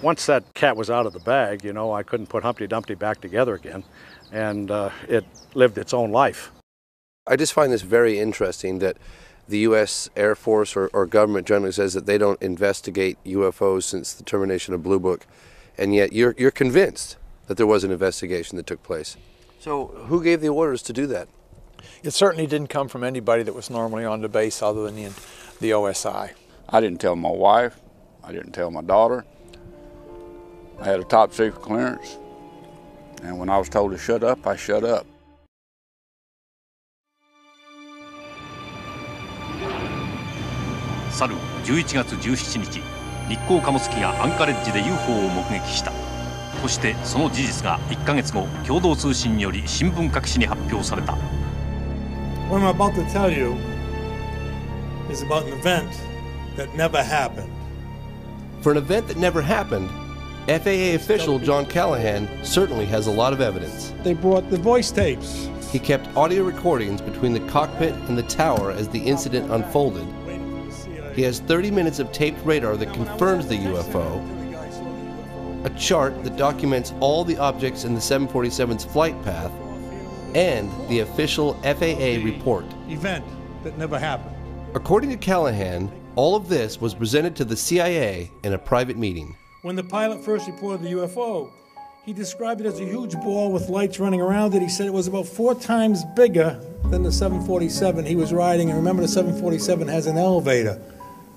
Once that cat was out of the bag, you know, I couldn't put Humpty Dumpty back together again, and it lived its own life. I just find this very interesting that the U.S. Air Force or government generally says that they don't investigate UFOs since the termination of Blue Book, and yet you're convinced that there was an investigation that took place. So who gave the orders to do that? It certainly didn't come from anybody that was normally on the base other than the OSI. I didn't tell my wife. I didn't tell my daughter. I had a top secret clearance, and when I was told to shut up, I shut up.去る11月17日、日航貨物機がアンカレッジで UFO を目撃した。そしてその事実が1ヶ月後、共同通信により新聞各紙に発表された。What I'm about to tell you is about an event that never happened. For an event that never happened, FAA official John Callahan certainly has a lot of evidence. They brought the voice tapes. He kept audio recordings between the cockpit and the tower as the incident unfolded, He has 30 minutes of taped radar that confirms the UFO, a chart that documents all the objects in the 747's flight path, and the official FAA report. Event that never happened. According to Callahan, all of this was presented to the CIA in a private meeting. When the pilot first reported the UFO, he described it as a huge ball with lights running around it. He said it was about 4 times bigger than the 747 he was riding. And remember, the 747 has an elevator.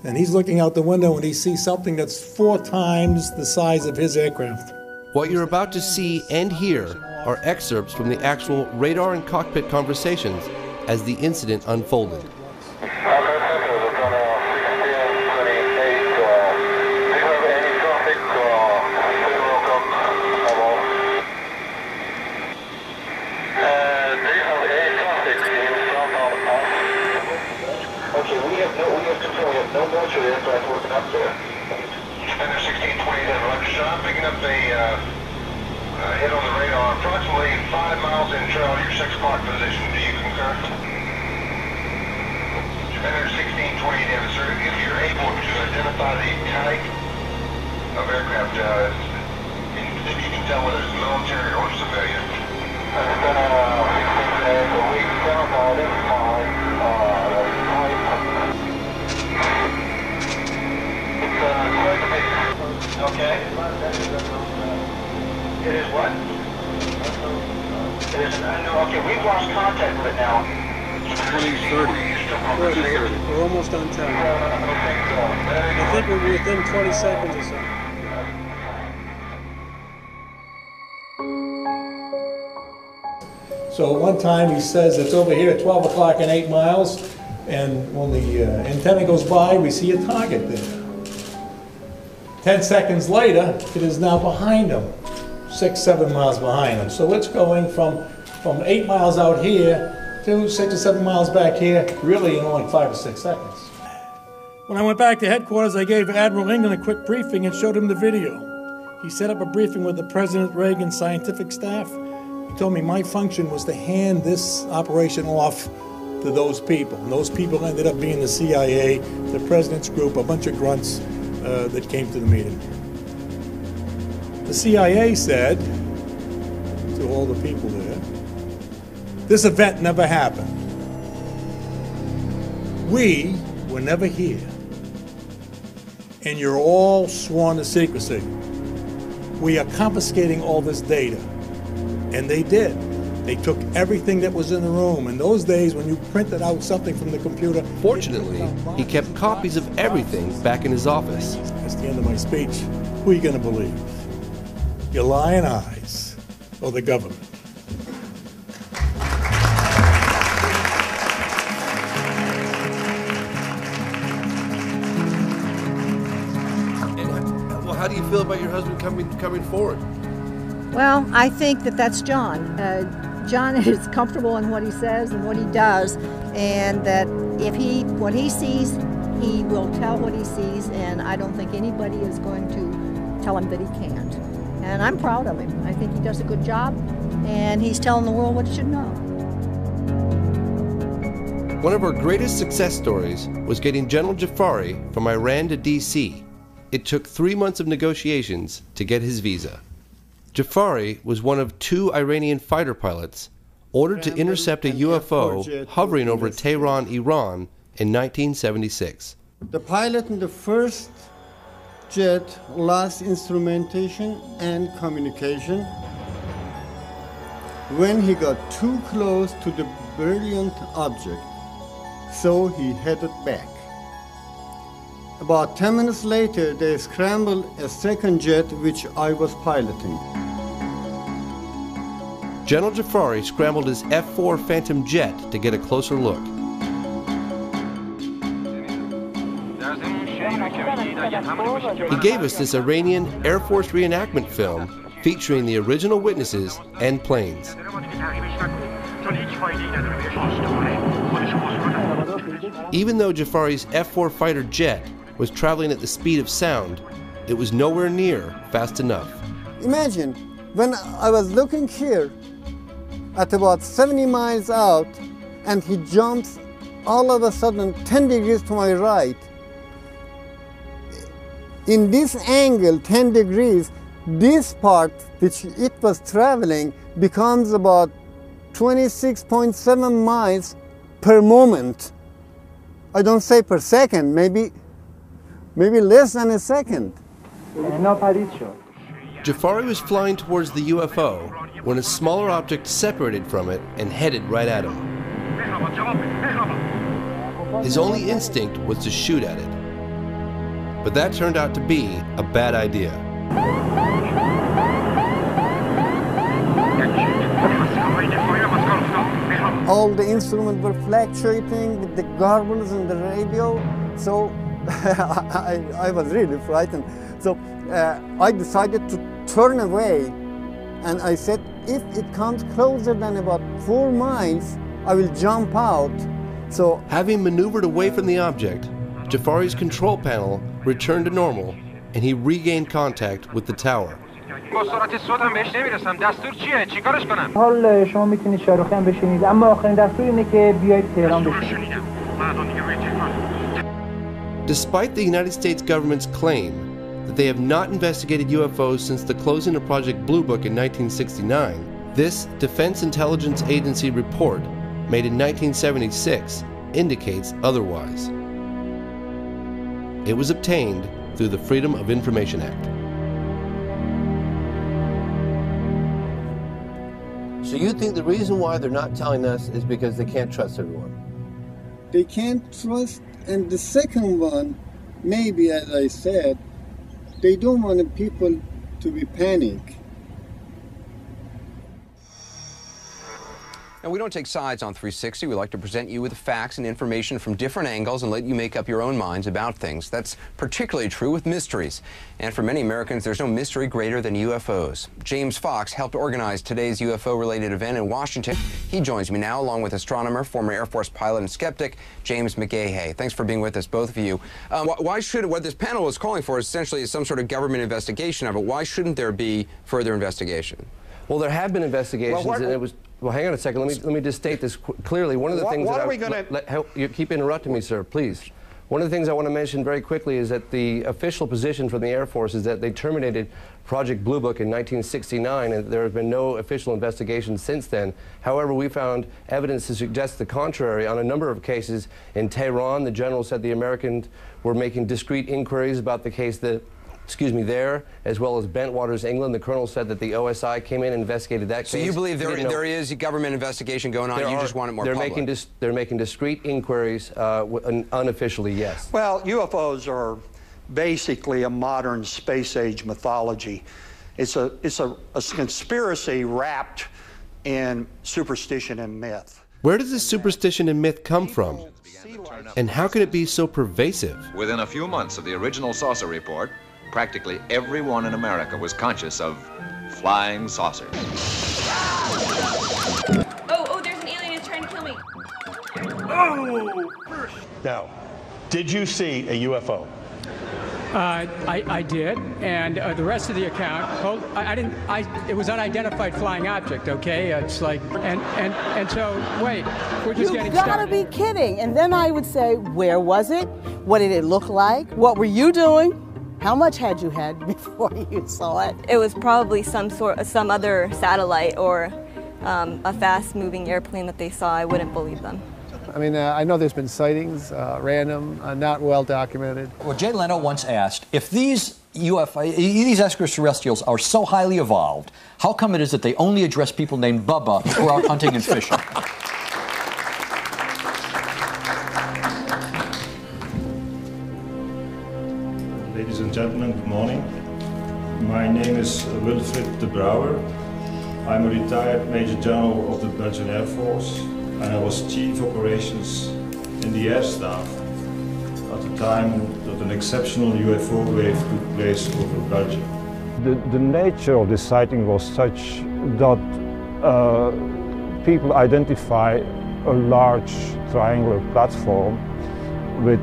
And he's looking out the window and he sees something that's 4 times the size of his aircraft. What you're about to see and hear are excerpts from the actual radar and cockpit conversations as the incident unfolded. No more to the aircraft working up there. Defender 1620, Roger Sean, picking up a hit on the radar, approximately 5 miles in trail to your 6 o'clock position. Do you concur? Defender 1620, David, sir, if you're able to identify the type of aircraft, if you can tell whether it's military or civilian. Okay. It is what? It is okay, we've lost contact with it now. 2030. We're almost on time. I think we're within 20 seconds or so. So one time he says it's over here at 12 o'clock and 8 miles, and when the antenna goes by, we see a target there. 10 seconds later, it is now behind him, 6, 7 miles behind him. So it's going from 8 miles out here to 6 or 7 miles back here, really in only 5 or 6 seconds. When I went back to headquarters, I gave Admiral England a quick briefing and showed him the video. He set up a briefing with the President Reagan scientific staff. He told me my function was to hand this operation off to those people. And those people ended up being the CIA, the President's group, a bunch of grunts that came to the meeting. The CIA said to all the people there, this event never happened. We were never here. And you're all sworn to secrecy. We are confiscating all this data. And they did. They took everything that was in the room. In those days, when you printed out something from the computer... Fortunately, he kept copies of everything back in his office. That's the end of my speech. Who are you going to believe? Your lying eyes or the government? And, well, how do you feel about your husband coming forward? Well, I think that's John. John is comfortable in what he says and what he does, and that what he sees, he will tell what he sees, and I don't think anybody is going to tell him that he can't. And I'm proud of him. I think he does a good job, and he's telling the world what it should know. One of our greatest success stories was getting General Jafari from Iran to D.C. It took 3 months of negotiations to get his visa. Jafari was one of 2 Iranian fighter pilots ordered to intercept a UFO hovering over Tehran, Iran in 1976. The pilot in the first jet lost instrumentation and communication. When he got too close to the brilliant object, so he headed back. About 10 minutes later, they scrambled a second jet which I was piloting. General Jafari scrambled his F-4 Phantom jet to get a closer look. He gave us this Iranian Air Force reenactment film featuring the original witnesses and planes. Even though Jafari's F-4 fighter jet was traveling at the speed of sound, it was nowhere near fast enough. Imagine, when I was looking here at about 70 miles out, and he jumps all of a sudden 10 degrees to my right, In this angle, 10 degrees, this part which it was traveling becomes about 26.7 miles per moment. I don't say per second, maybe less than a second. Jafari was flying towards the UFO when a smaller object separated from it and headed right at him. His only instinct was to shoot at it. But that turned out to be a bad idea. All the instruments were fluctuating with the garbles and the radio, so I was really frightened. So I decided to turn away, and I said, if it comes closer than about 4 miles, I will jump out. So, having maneuvered away from the object, Jafari's control panel returned to normal, and he regained contact with the tower. حال شما میتونید شاروخی هم بشینید، اما آخرین دستور اینه که بیایید تهران بشینید. Despite the United States government's claim that they have not investigated UFOs since the closing of Project Blue Book in 1969, this Defense Intelligence Agency report, made in 1976, indicates otherwise. It was obtained through the Freedom of Information Act. So you think the reason why they're not telling us is because they can't trust everyone? They can't trust, and the second one, maybe as I said, they don't want people to be panicked. Now, we don't take sides on 360. We like to present you with facts and information from different angles and let you make up your own minds about things. That's particularly true with mysteries. And for many Americans, there's no mystery greater than UFOs. James Fox helped organize today's UFO-related event in Washington. He joins me now, along with astronomer, former Air Force pilot and skeptic, James McGahey. Thanks for being with us, both of you. Why should, what this panel is calling for essentially is some sort of government investigation of it. Why shouldn't there be further investigation? Well, there have been investigations, and it was... Well, hang on a second. Let me just state this clearly. One of the things you keep interrupting me, sir, please. One of the things I want to mention very quickly is that the official position from the Air Force is that they terminated Project Blue Book in 1969, and there have been no official investigations since then. However, we found evidence to suggest the contrary. On a number of cases in Tehran, the general said the Americans were making discreet inquiries about the case there, as well as Bentwaters, England. The colonel said that the OSI came in and investigated that case. So you believe there is a government investigation going on, you just want it more public? They're making discreet inquiries, unofficially, yes. Well, UFOs are basically a modern space-age mythology. It's a conspiracy wrapped in superstition and myth. Where does this superstition and myth come from? And how could it be so pervasive? Within a few months of the original saucer report, practically everyone in America was conscious of flying saucers. Oh, there's an alien who's trying to kill me. Oh! Now, did you see a UFO? I did, and the rest of the account, I didn't, it was unidentified flying object, okay? It's like, and so, wait, we're just getting started. You've got to be kidding. And then I would say, where was it? What did it look like? What were you doing? How much had you had before you saw it? It was probably some other satellite or a fast-moving airplane that they saw. I wouldn't believe them. I mean, I know there's been sightings, random, not well documented. Well, Jay Leno once asked, if these extraterrestrials are so highly evolved, how come it is that they only address people named Bubba who are out hunting and fishing? Ladies and gentlemen, good morning. My name is Wilfried de Brouwer. I'm a retired Major General of the Belgian Air Force, and I was Chief Operations in the Air Staff at the time that an exceptional UFO wave took place over Belgium. The nature of this sighting was such that people identify a large triangular platform with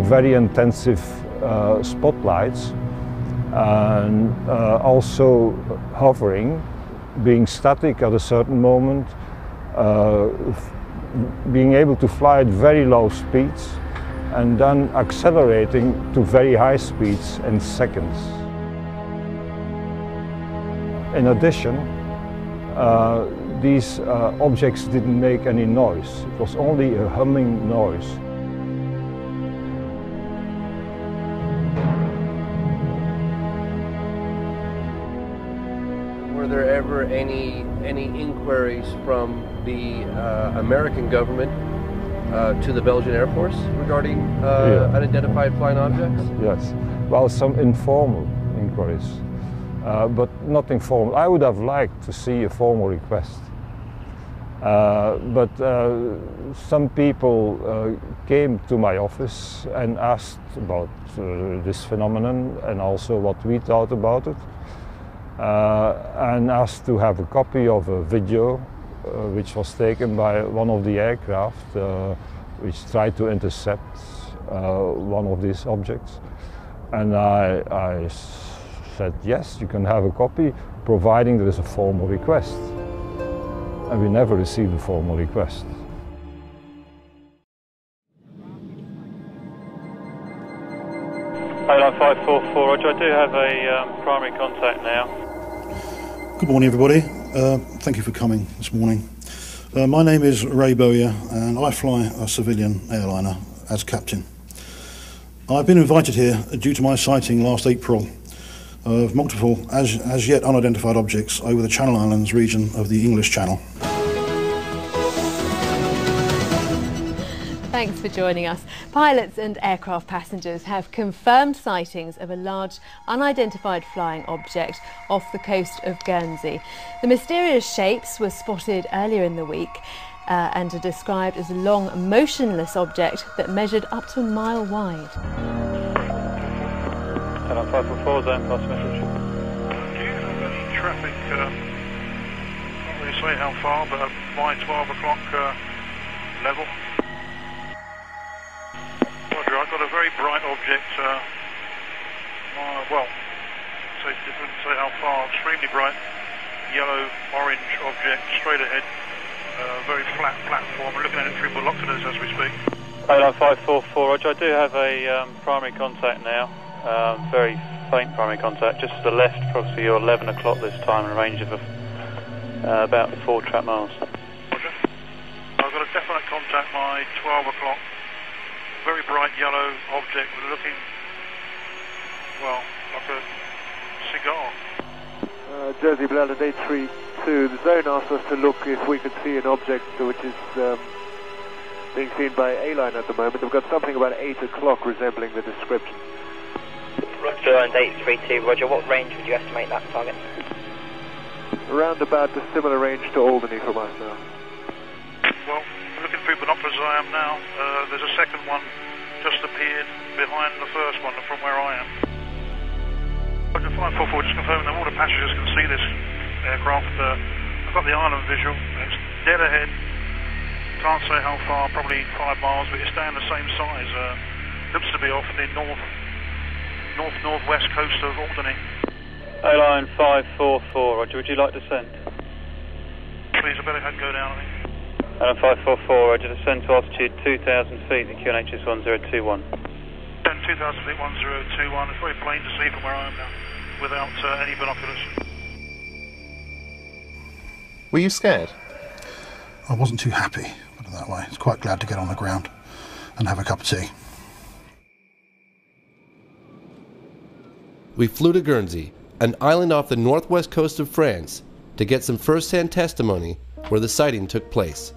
very intensive spotlights and also hovering, being static at a certain moment, being able to fly at very low speeds and then accelerating to very high speeds in seconds. In addition, these objects didn't make any noise. It was only a humming noise. Were there ever any inquiries from the American government to the Belgian Air Force regarding unidentified flying objects? Yes, well, some informal inquiries, but nothing formal. I would have liked to see a formal request, but some people came to my office and asked about this phenomenon and also what we thought about it. And asked to have a copy of a video which was taken by one of the aircraft which tried to intercept one of these objects. And I said, yes, you can have a copy, providing there is a formal request. And we never received a formal request. Airline 544, Roger, I do have a primary contact now. Good morning, everybody. Thank you for coming this morning. My name is Ray Bowyer, and I fly a civilian airliner as captain. I've been invited here due to my sighting last April of multiple as yet unidentified objects over the Channel Islands region of the English Channel. Thanks for joining us. Pilots and aircraft passengers have confirmed sightings of a large unidentified flying object off the coast of Guernsey. The mysterious shapes were spotted earlier in the week and are described as a long, motionless object that measured up to a mile wide. Airline 544, zone pass message. Do you have any traffic, can't really say how far, but by 12 o'clock level? Roger, I've got a very bright object, well, didn't say how far, extremely bright, yellow-orange object, straight ahead, very flat platform. We're looking at it through binoculars as we speak. Airline 544, Roger, I do have a primary contact now, very faint primary contact, just to the left, probably 11 o'clock this time, in a range of about 4 trap miles. Roger. I've got a definite contact by 12 o'clock. Very bright yellow object looking, well, like a cigar. Jersey Bladder 832, the zone asked us to look if we could see an object which is being seen by A-Line at the moment. We've got something about 8 o'clock resembling the description. Roger, and 832, Roger, what range would you estimate that target? Around about a similar range to Albany from us now. Well, looking through binoculars as I am now, there's a second one just appeared behind the first one from where I am. Roger 544, just confirming that all the passengers can see this aircraft. I've got the island visual, it's dead ahead, can't say how far, probably 5 miles, but it's staying the same size. Looks to be off the north-northwest coast of Albany. Airline 544, Roger, would you like to send? Please, I better go down, I think. Airline 544, Roger, descend to altitude 2,000 feet, the QNH is 1021. 2,000 feet, 1021, it's very plain to see from where I am now, without any binoculars. Were you scared? I wasn't too happy, put it that way. I was quite glad to get on the ground and have a cup of tea. We flew to Guernsey, an island off the northwest coast of France, to get some first-hand testimony where the sighting took place.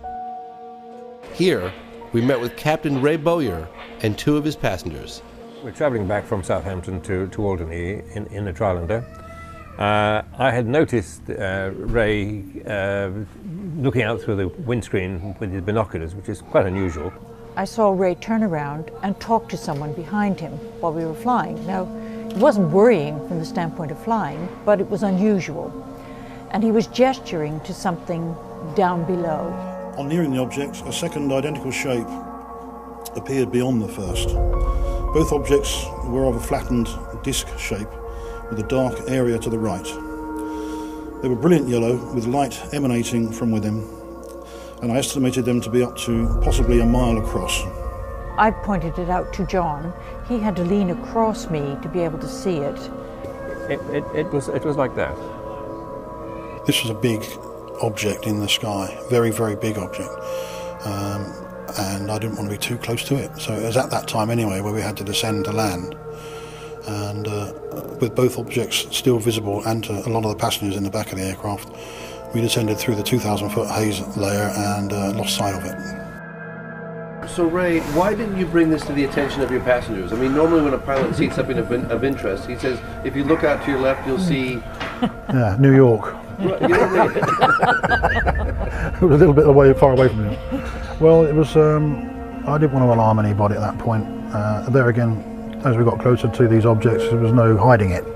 Here, we met with Captain Ray Bowyer and 2 of his passengers. We're traveling back from Southampton to Albany in the Trilender. I had noticed Ray looking out through the windscreen with his binoculars, which is quite unusual. I saw Ray turn around and talk to someone behind him while we were flying. Now, it wasn't worrying from the standpoint of flying, but it was unusual. And he was gesturing to something down below. On nearing the object, a second identical shape appeared beyond the first. Both objects were of a flattened disc shape with a dark area to the right. They were brilliant yellow with light emanating from within, and I estimated them to be up to possibly a mile across. I pointed it out to John. He had to lean across me to be able to see it. It was like that. This was a big object in the sky, very, very big object. And I didn't want to be too close to it. So it was at that time anyway where we had to descend to land. And with both objects still visible and to a lot of the passengers in the back of the aircraft, we descended through the 2,000-foot haze layer and lost sight of it. So Ray, why didn't you bring this to the attention of your passengers? I mean, normally when a pilot sees something of interest, he says, if you look out to your left, you'll see... Yeah, New York. Right, you know what I mean? It was a little bit far away from here. Well, it was, I didn't want to alarm anybody at that point. There again, as we got closer to these objects, there was no hiding it.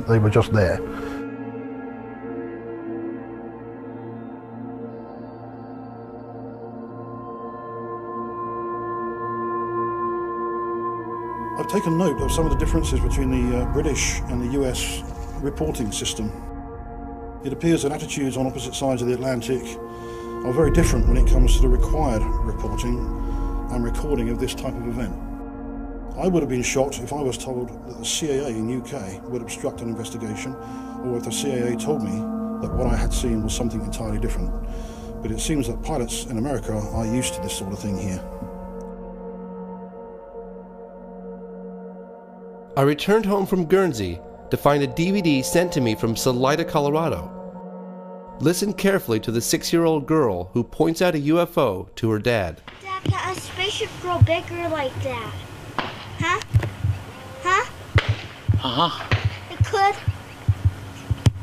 They were just there. I've taken note of some of the differences between the British and the US reporting system. It appears that attitudes on opposite sides of the Atlantic are very different when it comes to the required reporting and recording of this type of event. I would have been shocked if I was told that the CAA in UK would obstruct an investigation, or if the CAA told me that what I had seen was something entirely different. But it seems that pilots in America are used to this sort of thing here. I returned home from Guernsey to find a DVD sent to me from Salida, Colorado. Listen carefully to the 6-year-old girl who points out a UFO to her dad. Dad, can a spaceship grow bigger like that? Huh? Huh? Uh-huh. It could.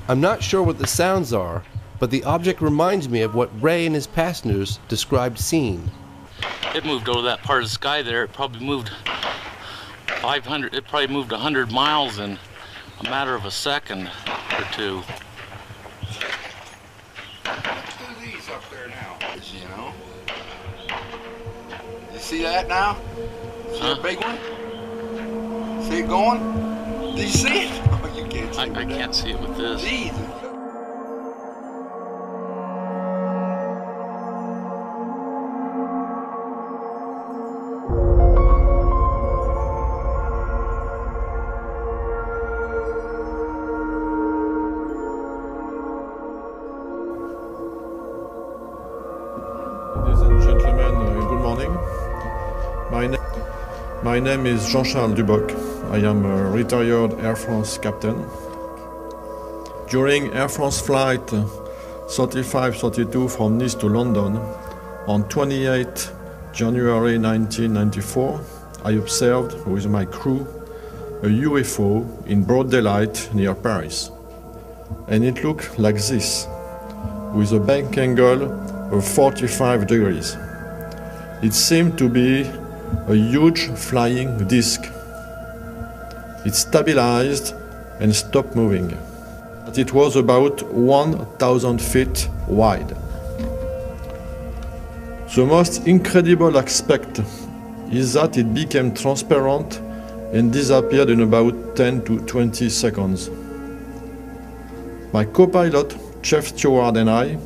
I'm not sure what the sounds are, but the object reminds me of what Ray and his passengers described seeing. It moved over that part of the sky there. It probably moved 100 miles in a matter of a second or two. These up there now, you know. You see that now? See a big one? See it going? Do you see it? Oh, you can't see it. I can't see it with this. Jesus. Ladies and gentlemen, good morning. My name is Jean-Charles Duboc. I am a retired Air France captain. During Air France flight 3532 from Nice to London on 28 January 1994, I observed with my crew a UFO in broad daylight near Paris. And it looked like this, with a bank angle of 45 degrees. It seemed to be a huge flying disc. It stabilized and stopped moving. It was about 1,000 feet wide. The most incredible aspect is that it became transparent and disappeared in about 10 to 20 seconds. My co-pilot, Chief Steward, and I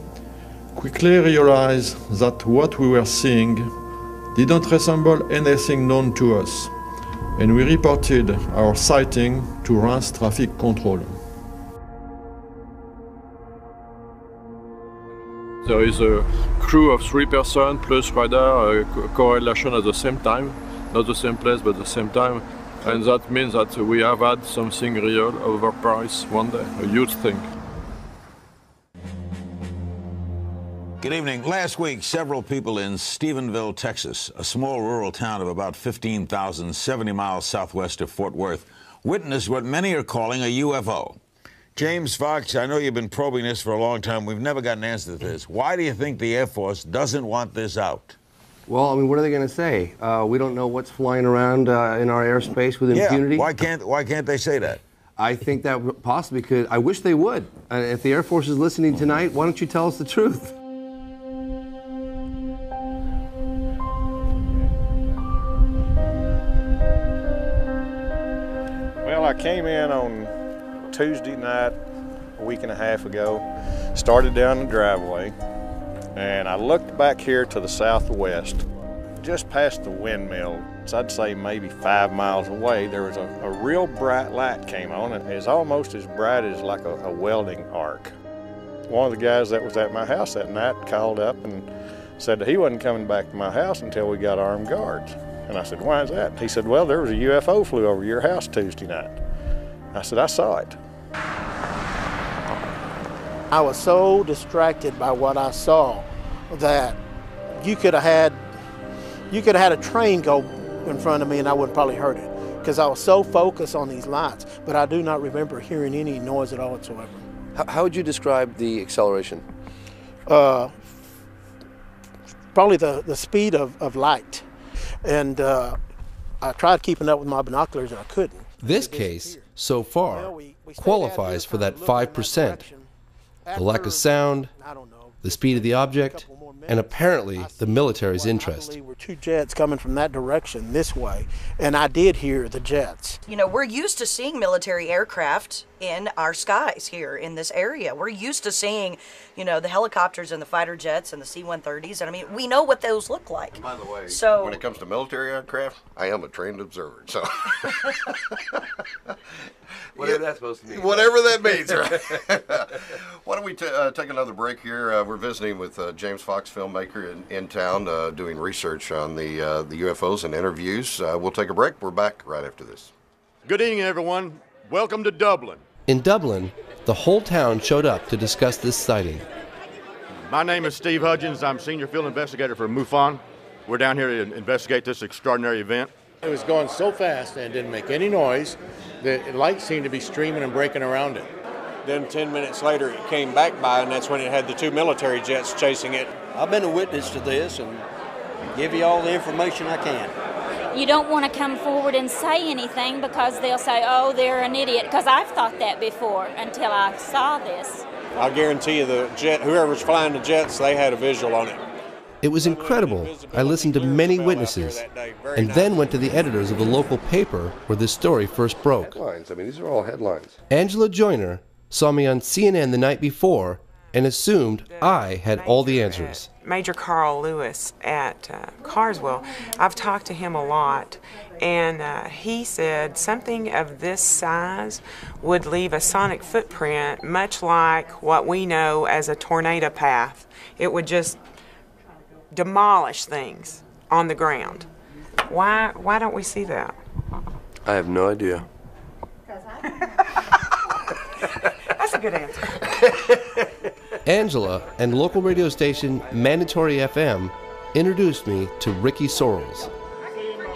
quickly realized that what we were seeing didn't resemble anything known to us, and we reported our sighting to RANS Traffic Control. There is a crew of 3 persons plus radar correlation at the same time, not the same place but the same time, and that means that we have had something real over Paris one day, a huge thing. Good evening. Last week, several people in Stephenville, Texas, a small rural town of about 15,000, 70 miles southwest of Fort Worth, witnessed what many are calling a UFO. James Fox, I know you've been probing this for a long time. We've never got an answer to this. Why do you think the Air Force doesn't want this out? Well, I mean, what are they going to say? We don't know what's flying around in our airspace with impunity? Why can't they say that? I think that possibly could. I wish they would. If the Air Force is listening tonight, why don't you tell us the truth? Well, I came in on Tuesday night, a week and a half ago, started down the driveway, and I looked back here to the southwest, just past the windmill, so I'd say maybe 5 miles away, there was a real bright light came on. It was almost as bright as like a welding arc. One of the guys that was at my house that night called up and said that he wasn't coming back to my house until we got armed guards. And I said, why is that? He said, well, there was a UFO flew over your house Tuesday night. I said, I saw it. I was so distracted by what I saw that you could have had a train go in front of me and I would have probably heard it, because I was so focused on these lights. But I do not remember hearing any noise at all whatsoever. How would you describe the acceleration? Probably the speed of light. And I tried keeping up with my binoculars and I couldn't. This case, so far, qualifies for that 5%. The lack of sound, the speed of the object, and apparently the military's interest. There were 2 jets coming from that direction this way, and I did hear the jets. You know, we're used to seeing military aircraft in our skies here in this area. We're used to seeing, you know, the helicopters and the fighter jets and the C-130s, and I mean, we know what those look like. And by the way, so, when it comes to military aircraft, I am a trained observer, so. Whatever that's supposed to mean. Whatever that means, right? Why don't we take another break here? We're visiting with James Fox, filmmaker in town, doing research on the UFOs and interviews. We'll take a break. We're back right after this. Good evening, everyone. Welcome to Dublin. In Dublin, the whole town showed up to discuss this sighting. My name is Steve Hudgens. I'm senior field investigator for MUFON. We're down here to investigate this extraordinary event. It was going so fast and it didn't make any noise. The light seemed to be streaming and breaking around it. Then 10 minutes later it came back by, and that's when it had the 2 military jets chasing it. I've been a witness to this and give you all the information I can. You don't want to come forward and say anything because they'll say, oh, they're an idiot, because I've thought that before until I saw this. I'll guarantee you the jet, whoever's flying the jets, they had a visual on it. It was incredible. I listened to many witnesses and then went to the editors of the local paper where this story first broke. Headlines. I mean, these are all headlines. Angela Joyner saw me on CNN the night before and assumed I had all the answers. Major Carl Lewis at Carswell, I've talked to him a lot, and he said something of this size would leave a sonic footprint much like what we know as a tornado path. It would just demolish things on the ground. Why don't we see that? I have no idea. That's a good answer. Angela and local radio station Mandatory FM introduced me to Ricky Sorrells.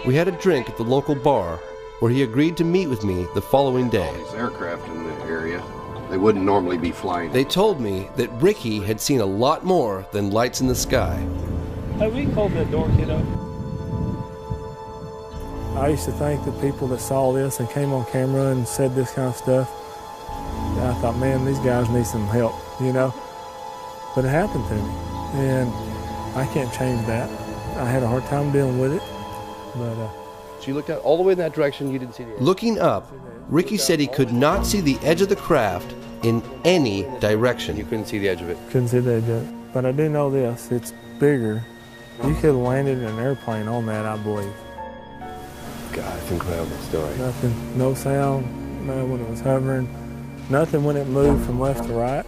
We had a drink at the local bar where he agreed to meet with me the following day. All these aircraft in the area, they wouldn't normally be flying. They told me that Ricky had seen a lot more than lights in the sky. Have we called that door, kiddo? I used to think that people that saw this and came on camera and said this kind of stuff, I thought, man, these guys need some help, you know? But it happened to me, and I can't change that. I had a hard time dealing with it, but... So you looked out all the way in that direction, you didn't see the edge? Looking up, Ricky said he could not see the edge of the craft in any direction. You couldn't see the edge of it? Couldn't see the edge of it. But I do know this, it's bigger. You could have landed an airplane on that, I believe. God, it's an incredible story. Nothing, no sound, no when it was hovering, nothing when it moved from left to right,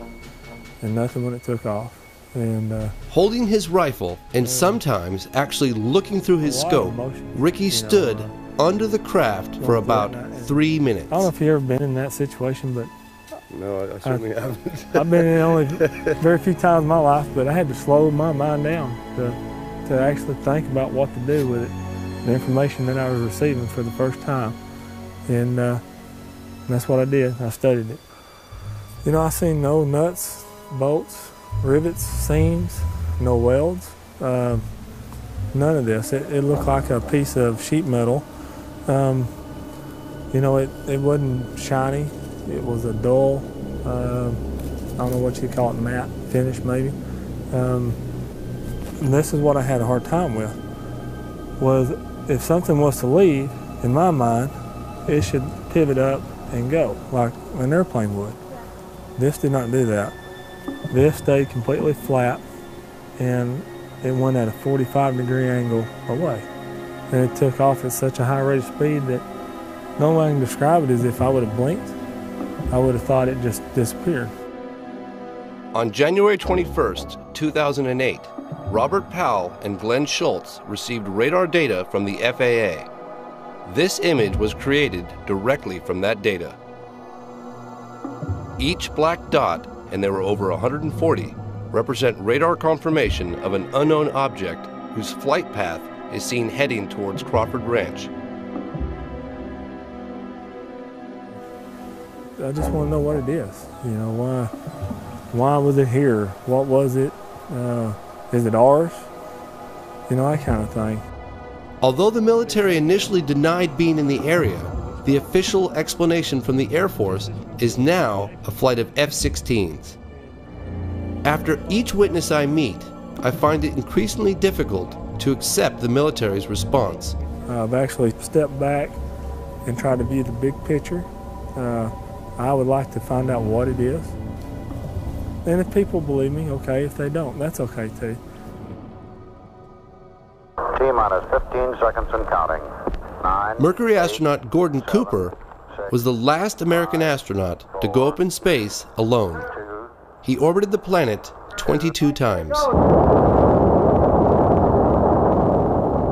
and nothing when it took off. And holding his rifle and sometimes actually looking through his scope, Ricky stood under the craft for about 3 minutes. I don't know if you've ever been in that situation, but no, I certainly haven't. I've been in it only very few times in my life, but I had to slow my mind down to actually think about what to do with it, the information that I was receiving for the first time. And that's what I did. I studied it. You know, I seen no nuts, bolts, rivets, seams, no welds, none of this. It looked like a piece of sheet metal. You know, it wasn't shiny. It was a dull, I don't know what you call it, matte finish maybe. And this is what I had a hard time with, was if something was to leave, in my mind, it should pivot up and go, like an airplane would. This did not do that. This stayed completely flat, and it went at a 45-degree angle away. And it took off at such a high rate of speed that no way I can describe it as if I would have blinked. I would have thought it just disappeared. On January 21st, 2008, Robert Powell and Glenn Schultz received radar data from the FAA. This image was created directly from that data. Each black dot, and there were over 140, represent radar confirmation of an unknown object whose flight path is seen heading towards Crawford Ranch. I just want to know what it is. You know, why was it here? What was it? Is it ours? You know, that kind of thing. Although the military initially denied being in the area, the official explanation from the Air Force is now a flight of F-16s. After each witness I meet, I find it increasingly difficult to accept the military's response. I've actually stepped back and tried to view the big picture. I would like to find out what it is. And if people believe me, okay. If they don't, that's okay too. T-minus 15 seconds and counting. 9. Mercury astronaut Gordon Cooper was the last American astronaut to go up in space alone. He orbited the planet 22 times.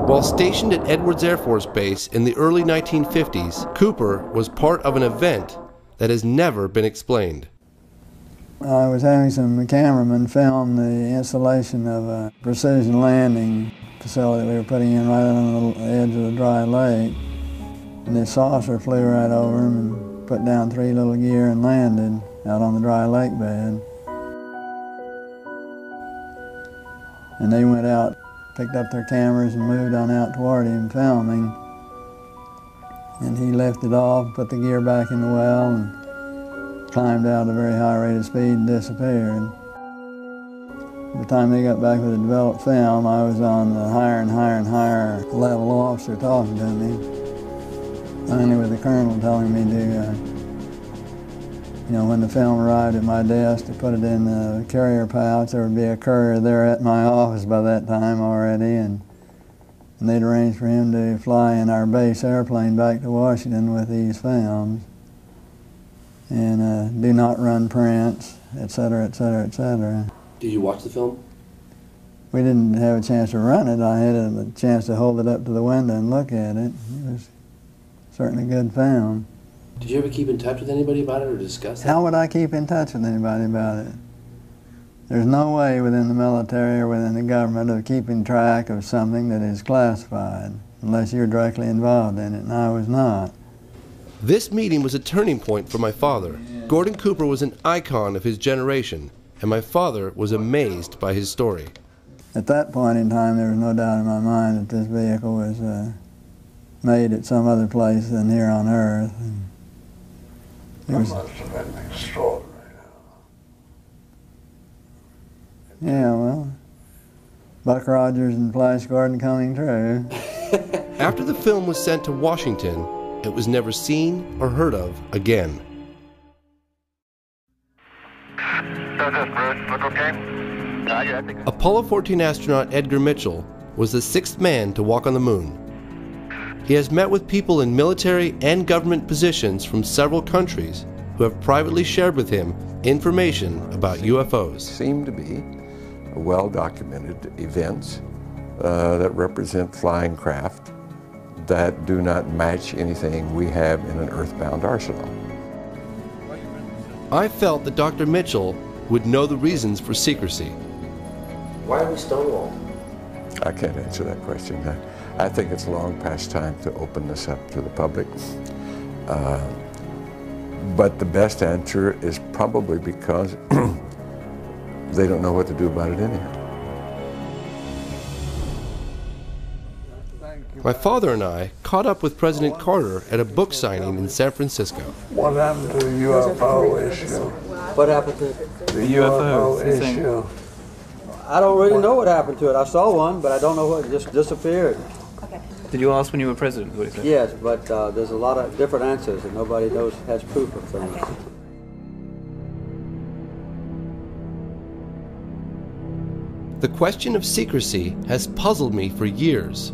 While stationed at Edwards Air Force Base in the early 1950s, Cooper was part of an event that has never been explained. I was having some cameramen film the installation of a precision landing facility we were putting in right on the edge of the dry lake. And this saucer flew right over them and put down 3 little gear and landed out on the dry lake bed. And they went out, picked up their cameras and moved on out toward him filming. And he lifted off, put the gear back in the well, and climbed out at a very high rate of speed and disappeared. By the time they got back with the developed film, I was on the higher and higher and higher level officer talking to me. Finally with the colonel telling me to, when the film arrived at my desk, to put it in the carrier pouch. There would be a courier there at my office by that time already, and they'd arranged for him to fly in our base airplane back to Washington with these films, and do not run prints, etc., etc., etc. Did you watch the film? We didn't have a chance to run it. I had a chance to hold it up to the window and look at it. It was certainly a good film. Did you ever keep in touch with anybody about it or discuss it? How would I keep in touch with anybody about it? There's no way within the military or within the government of keeping track of something that is classified unless you're directly involved in it, and I was not. This meeting was a turning point for my father. Gordon Cooper was an icon of his generation, and my father was amazed by his story. At that point in time, there was no doubt in my mind that this vehicle was made at some other place than here on Earth. That must have been extraordinary. Yeah, well, Buck Rogers and Flash Gordon coming true. After the film was sent to Washington, it was never seen or heard of again. Apollo 14 astronaut Edgar Mitchell was the 6th man to walk on the moon. He has met with people in military and government positions from several countries who have privately shared with him information about UFOs. Seem to be well-documented events that represent flying craft that do not match anything we have in an earthbound arsenal. I felt that Dr. Mitchell would know the reasons for secrecy. Why are we stonewalled? I can't answer that question. I think it's long past time to open this up to the public. But the best answer is probably because they don't know what to do about it anyhow. My father and I caught up with President Carter at a book signing in San Francisco. What happened to the UFO issue? What happened to the UFO issue? I don't really know what happened to it. I saw one, but I don't know what, it just disappeared. Okay. Did you ask when you were president what he said? Yes, but there's a lot of different answers and nobody has proof of things. The question of secrecy has puzzled me for years.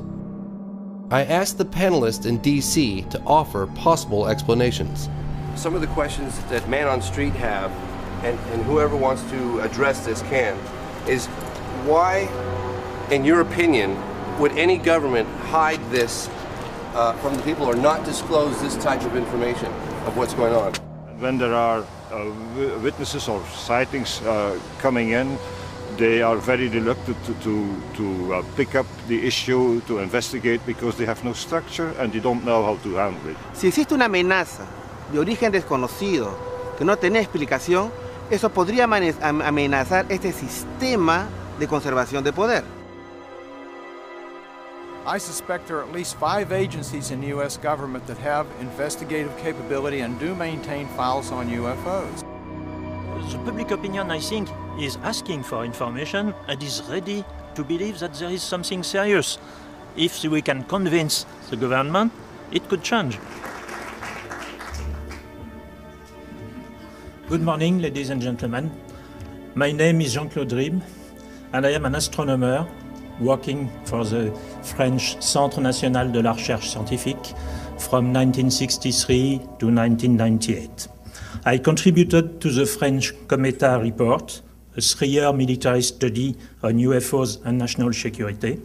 I asked the panelists in D.C. to offer possible explanations. Some of the questions that Man on Street have, and whoever wants to address this can, is why, in your opinion, would any government hide this from the people or not disclose this type of information of what's going on? When there are witnesses or sightings coming in, they are very reluctant to pick up the issue, to investigate, because they have no structure and they don't know how to handle it. Si existe una amenaza de origen desconocido que no tiene explicación, eso podría amenazar este sistema de conservación de poder. I suspect there are at least 5 agencies in the U.S. government that have investigative capability and do maintain files on UFOs. The public opinion, I think, is asking for information and is ready to believe that there is something serious. If we can convince the government, it could change. Good morning, ladies and gentlemen. My name is Jean-Claude Ribes, and I am an astronomer working for the French Centre National de la Recherche Scientifique from 1963 to 1998. I contributed to the French Cometa report, a 3-year military study on UFOs and national security,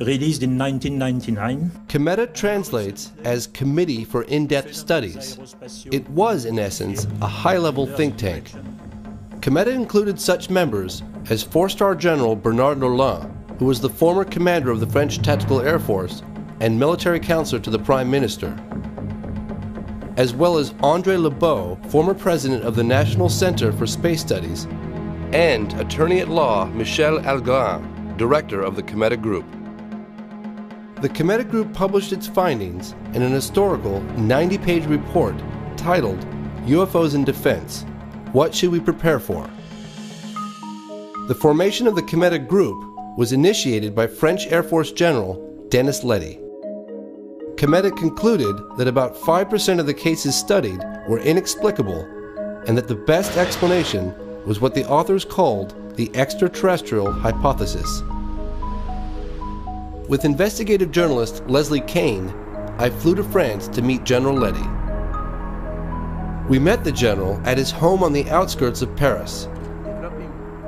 released in 1999. Cometa translates as Committee for In-Depth Studies. It was, in essence, a high-level think tank. Cometa included such members as 4-star General Bernard Lorland, who was the former commander of the French Tactical Air Force and military counselor to the Prime Minister, as well as André Lebeau, former president of the National Center for Space Studies, and attorney-at-law Michel Algarin, director of the Cometa Group. The Cometa Group published its findings in an historical 90-page report titled UFOs in Defense: What Should We Prepare For? The formation of the Cometa Group was initiated by French Air Force General Denis Letty. Cometa concluded that about 5% of the cases studied were inexplicable, and that the best explanation was what the authors called the extraterrestrial hypothesis. With investigative journalist Leslie Kane, I flew to France to meet General Letty. We met the general at his home on the outskirts of Paris.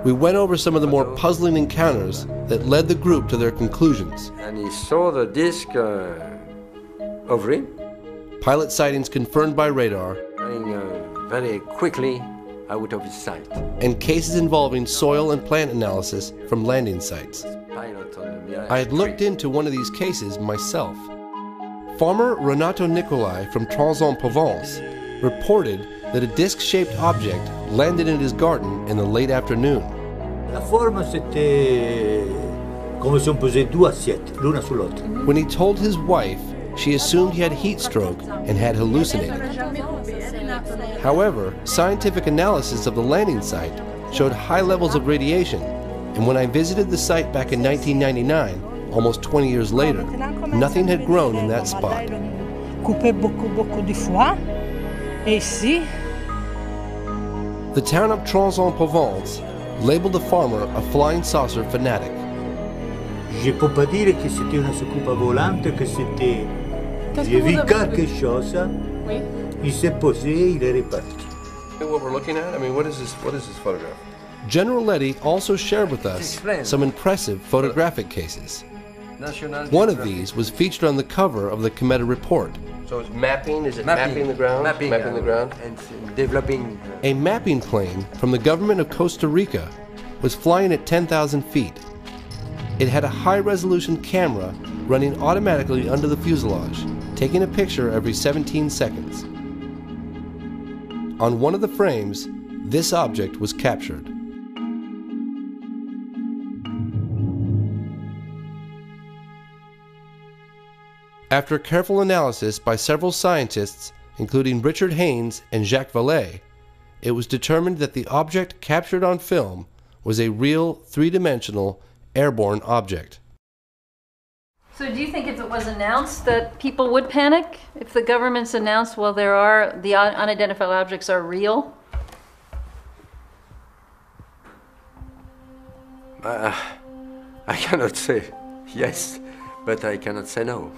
We went over some of the more puzzling encounters that led the group to their conclusions. And he saw the disc over him. Pilot sightings confirmed by radar. Going very quickly out of his sight. And cases involving soil and plant analysis from landing sites. I had looked into one of these cases myself. Farmer Renato Nicolai from Trans-en-Provence reported that a disc-shaped object landed in his garden in the late afternoon. La forme c'était comme si on posait 2 assiettes, l'una sur l'autre. When he told his wife, she assumed he had heat stroke and had hallucinated. However, scientific analysis of the landing site showed high levels of radiation, and when I visited the site back in 1999, almost 20 years later, nothing had grown in that spot. The town of Trans-en-Provence labeled the farmer a flying saucer fanatic. Je peux pas dire que c'était une soucoupe volante, que c'était... J'ai vu quelque chose, il s'est posé, il est reparti. What we're looking at? I mean, what is this photograph? General Letty also shared with us some impressive photographic cases. One of these was featured on the cover of the Cometa report. So it's mapping, is it mapping the ground? Mapping the ground. And developing... A mapping plane from the government of Costa Rica was flying at 10,000 feet. It had a high-resolution camera running automatically under the fuselage, taking a picture every 17 seconds. On one of the frames, this object was captured. After careful analysis by several scientists, including Richard Haynes and Jacques Vallée, it was determined that the object captured on film was a real 3-dimensional airborne object. So do you think if it was announced that people would panic? If the government's announced, well, the unidentified objects are real? I cannot say yes, but I cannot say no.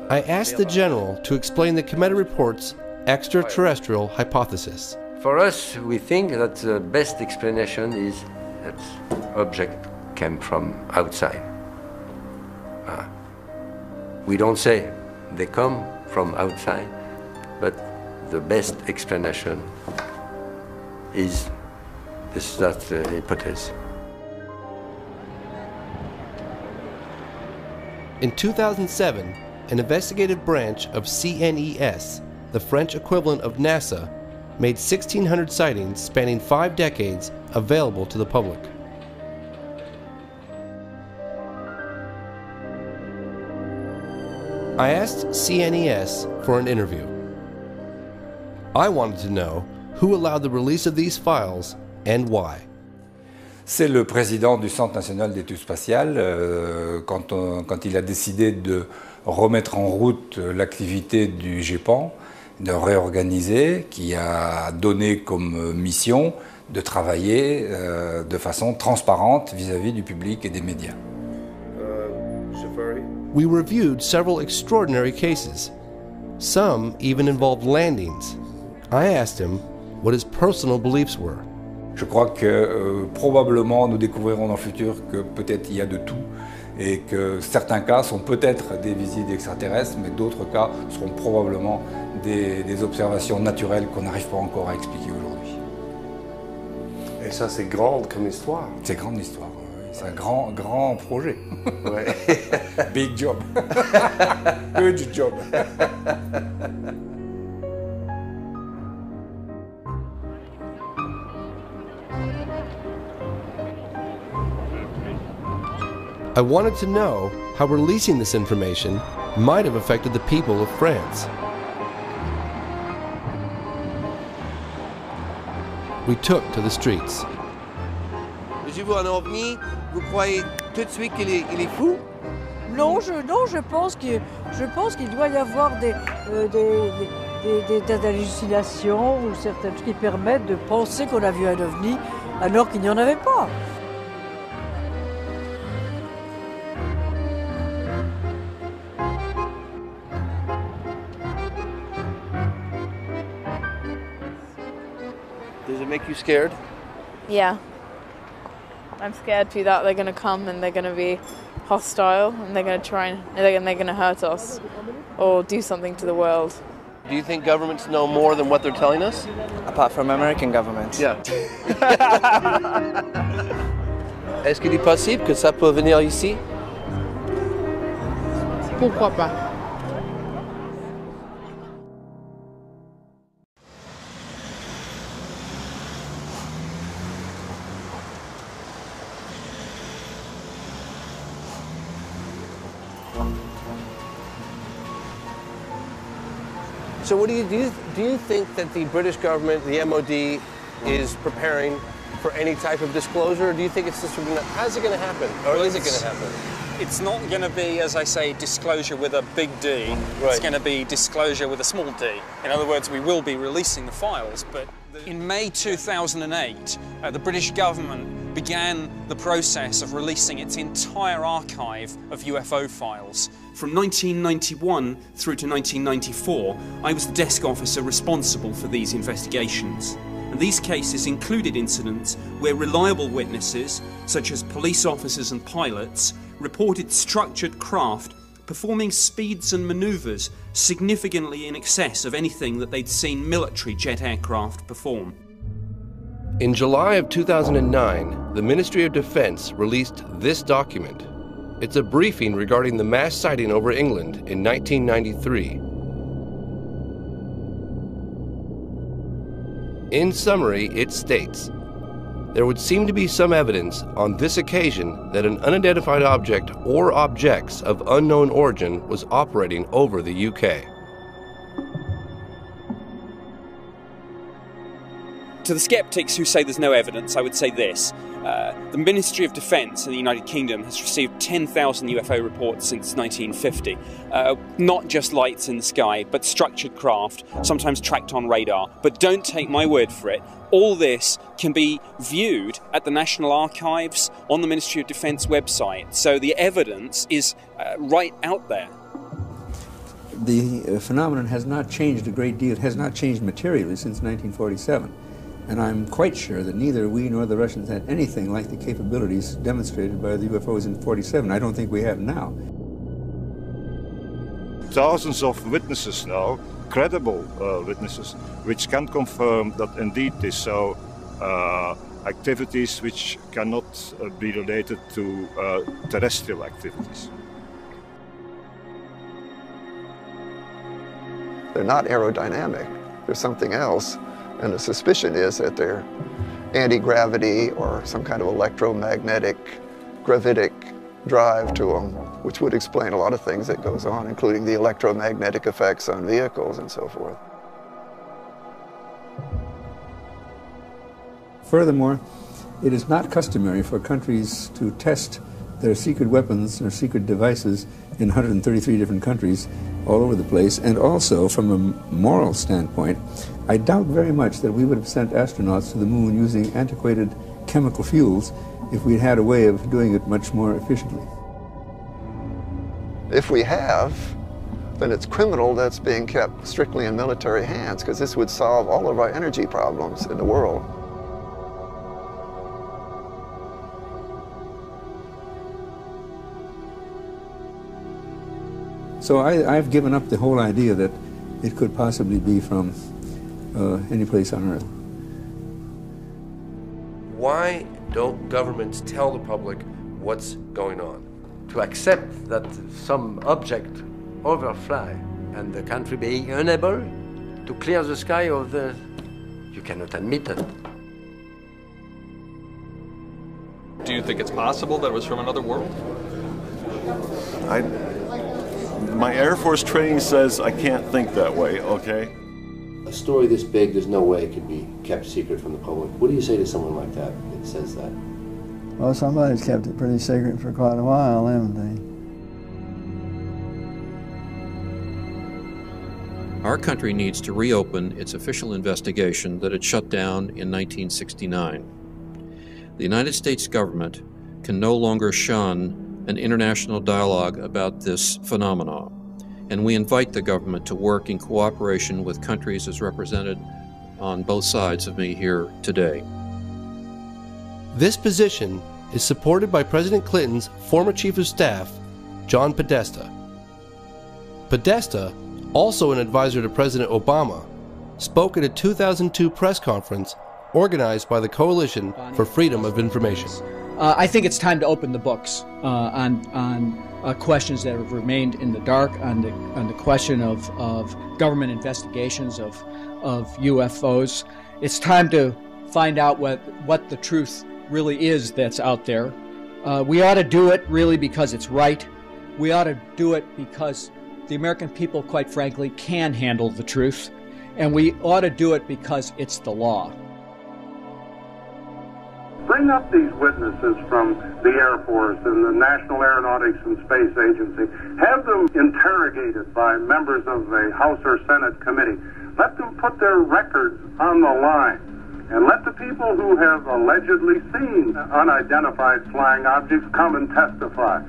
I asked the general to explain the committee report's extraterrestrial hypothesis. For us, we think that the best explanation is that object came from outside. We don't say they come from outside, but the best explanation is that hypothesis. In 2007, an investigative branch of CNES, the French equivalent of NASA, made 1,600 sightings spanning 5 decades available to the public. I asked CNES for an interview. I wanted to know who allowed the release of these files and why. C'est le président du Centre national d'études spatiales, quand il a décidé de remettre en route l'activité du GEPAN, de réorganiser, qui a donné comme mission de travailler de façon transparente vis-à-vis du public et des médias. We reviewed several extraordinary cases. Some even involved landings. I asked him what his personal beliefs were. Je crois que probablement nous découvrirons dans le futur que peut-être il y a de tout et que certains cas sont peut-être des visites extraterrestres, mais d'autres cas seront probablement des observations naturelles qu'on n'arrive pas encore à expliquer aujourd'hui. Et ça, c'est grande comme histoire. C'est grande histoire. C'est un grand projet. Ouais. Big job. Good job. I wanted to know how releasing this information might have affected the people of France. We took to the streets. J'ai vu un ovni, vous croyez tout de suite qu'il est fou? Non, je pense qu'il doit y avoir des hallucinations ou certaines choses qui permettent de penser qu'on a vu un ovni alors qu'il n'y en avait pas. Does it make you scared? Yeah. I'm scared too that they're going to come and they're going to be hostile and they're going to try and they're going to hurt us or do something to the world. Do you think governments know more than what they're telling us? Apart from American governments. Yeah. Est-ce qu'il est possible que ça peut venir ici? Pourquoi pas? So what do you think that the British government, the MOD, is preparing for any type of disclosure? Or do you think it's just how's it going to happen? Or is it going to happen? It's not going to be, as I say, disclosure with a big D. Right. It's going to be disclosure with a small d. In other words, we will be releasing the files, but in May 2008, the British government began the process of releasing its entire archive of UFO files. From 1991 through to 1994, I was the desk officer responsible for these investigations. And these cases included incidents where reliable witnesses, such as police officers and pilots, reported structured craft performing speeds and manoeuvres significantly in excess of anything that they'd seen military jet aircraft perform. In July of 2009, the Ministry of Defense released this document. It's a briefing regarding the mass sighting over England in 1993. In summary, it states, there would seem to be some evidence on this occasion that an unidentified object or objects of unknown origin was operating over the UK. To the skeptics who say there's no evidence, I would say this. The Ministry of Defence in the United Kingdom has received 10,000 UFO reports since 1950. Not just lights in the sky, but structured craft, sometimes tracked on radar. But don't take my word for it. All this can be viewed at the National Archives on the Ministry of Defence website. So the evidence is right out there. The phenomenon has not changed a great deal. It has not changed materially since 1947. And I'm quite sure that neither we nor the Russians had anything like the capabilities demonstrated by the UFOs in 47. I don't think we have now. Thousands of witnesses now, credible witnesses, which can confirm that indeed this so activities which cannot be related to terrestrial activities. They're not aerodynamic. There's something else. And the suspicion is that they're anti-gravity or some kind of electromagnetic gravitic drive to them, which would explain a lot of things that goes on, including the electromagnetic effects on vehicles and so forth. Furthermore, it is not customary for countries to test their secret weapons or secret devices in 133 different countries all over the place. And also, from a moral standpoint, I doubt very much that we would have sent astronauts to the moon using antiquated chemical fuels if we'd had a way of doing it much more efficiently. If we have, then it's criminal that's being kept strictly in military hands, because this would solve all of our energy problems in the world. So I've given up the whole idea that it could possibly be from any place on Earth. Why don't governments tell the public what's going on? To accept that some object overfly and the country being unable to clear the sky of the... You cannot admit it. Do you think it's possible that it was from another world? My Air Force training says I can't think that way, okay? A story this big, there's no way it could be kept secret from the public. What do you say to someone like that that says that? Well, somebody's kept it pretty secret for quite a while, haven't they? Our country needs to reopen its official investigation that it shut down in 1969. The United States government can no longer shun an international dialogue about this phenomenon, and we invite the government to work in cooperation with countries as represented on both sides of me here today. This position is supported by President Clinton's former Chief of Staff, John Podesta. Podesta, also an advisor to President Obama, spoke at a 2002 press conference organized by the Coalition for Freedom of Information. I think it's time to open the books on questions that have remained in the dark, on the question of government investigations of UFOs. It's time to find out what the truth really is that's out there. We ought to do it really because it's right. We ought to do it because the American people, quite frankly, can handle the truth. And we ought to do it because it's the law. Bring up these witnesses from the Air Force and the National Aeronautics and Space Agency. Have them interrogated by members of the House or Senate committee. Let them put their records on the line. And let the people who have allegedly seen unidentified flying objects come and testify.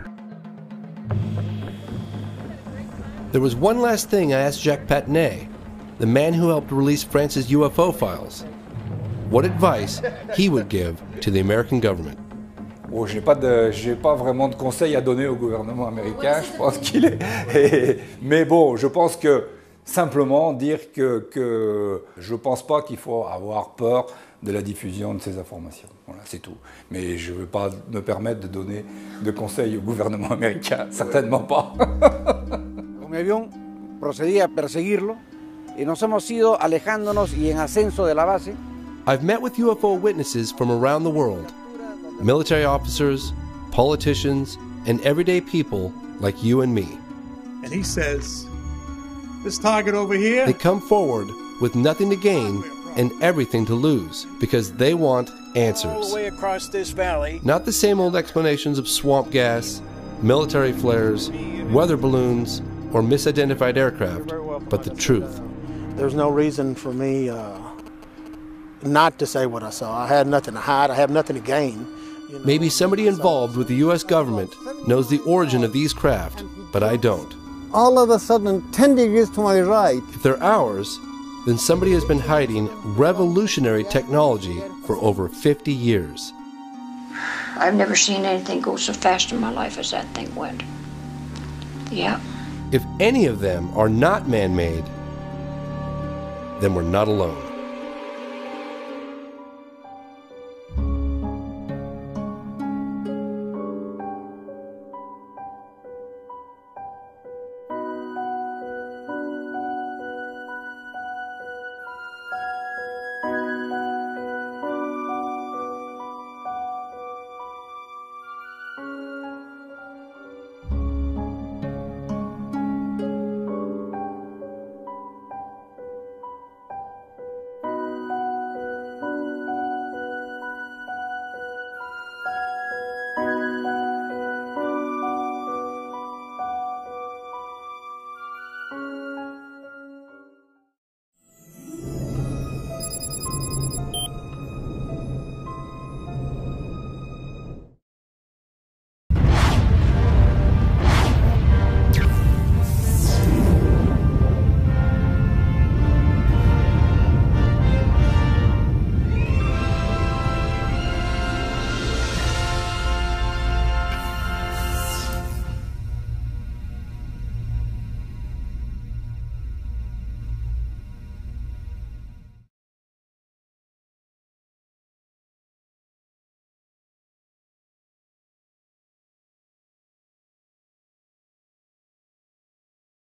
There was one last thing I asked Jacques Patinet, the man who helped release France's UFO files, what advice he would give to the American government. Bon, j'ai pas vraiment de conseils à donner au gouvernement américain, je pense qu'il est... Mais bon, je pense que simplement dire que je pense pas qu'il faut avoir peur de la diffusion de ces informations. Voilà, c'est tout. Mais je ne veux pas me permettre de donner de conseils au gouvernement américain, certainement pas. Mi avión procedía a perseguirlo y nos hemos ido alejándonos y en ascenso de la base. I've met with UFO witnesses from around the world, military officers, politicians, and everyday people like you and me. And he says, this target over here... They come forward with nothing to gain and everything to lose because they want answers. All the way across this valley. Not the same old explanations of swamp gas, military flares, weather balloons, or misidentified aircraft, but the truth. There's no reason for me not to say what I saw. I had nothing to hide. I have nothing to gain. Maybe somebody involved with the U.S. government knows the origin of these craft, but I don't. All of a sudden, 10 degrees to my right. If they're ours, then somebody has been hiding revolutionary technology for over 50 years. I've never seen anything go so fast in my life as that thing went. Yeah. If any of them are not man-made, then we're not alone.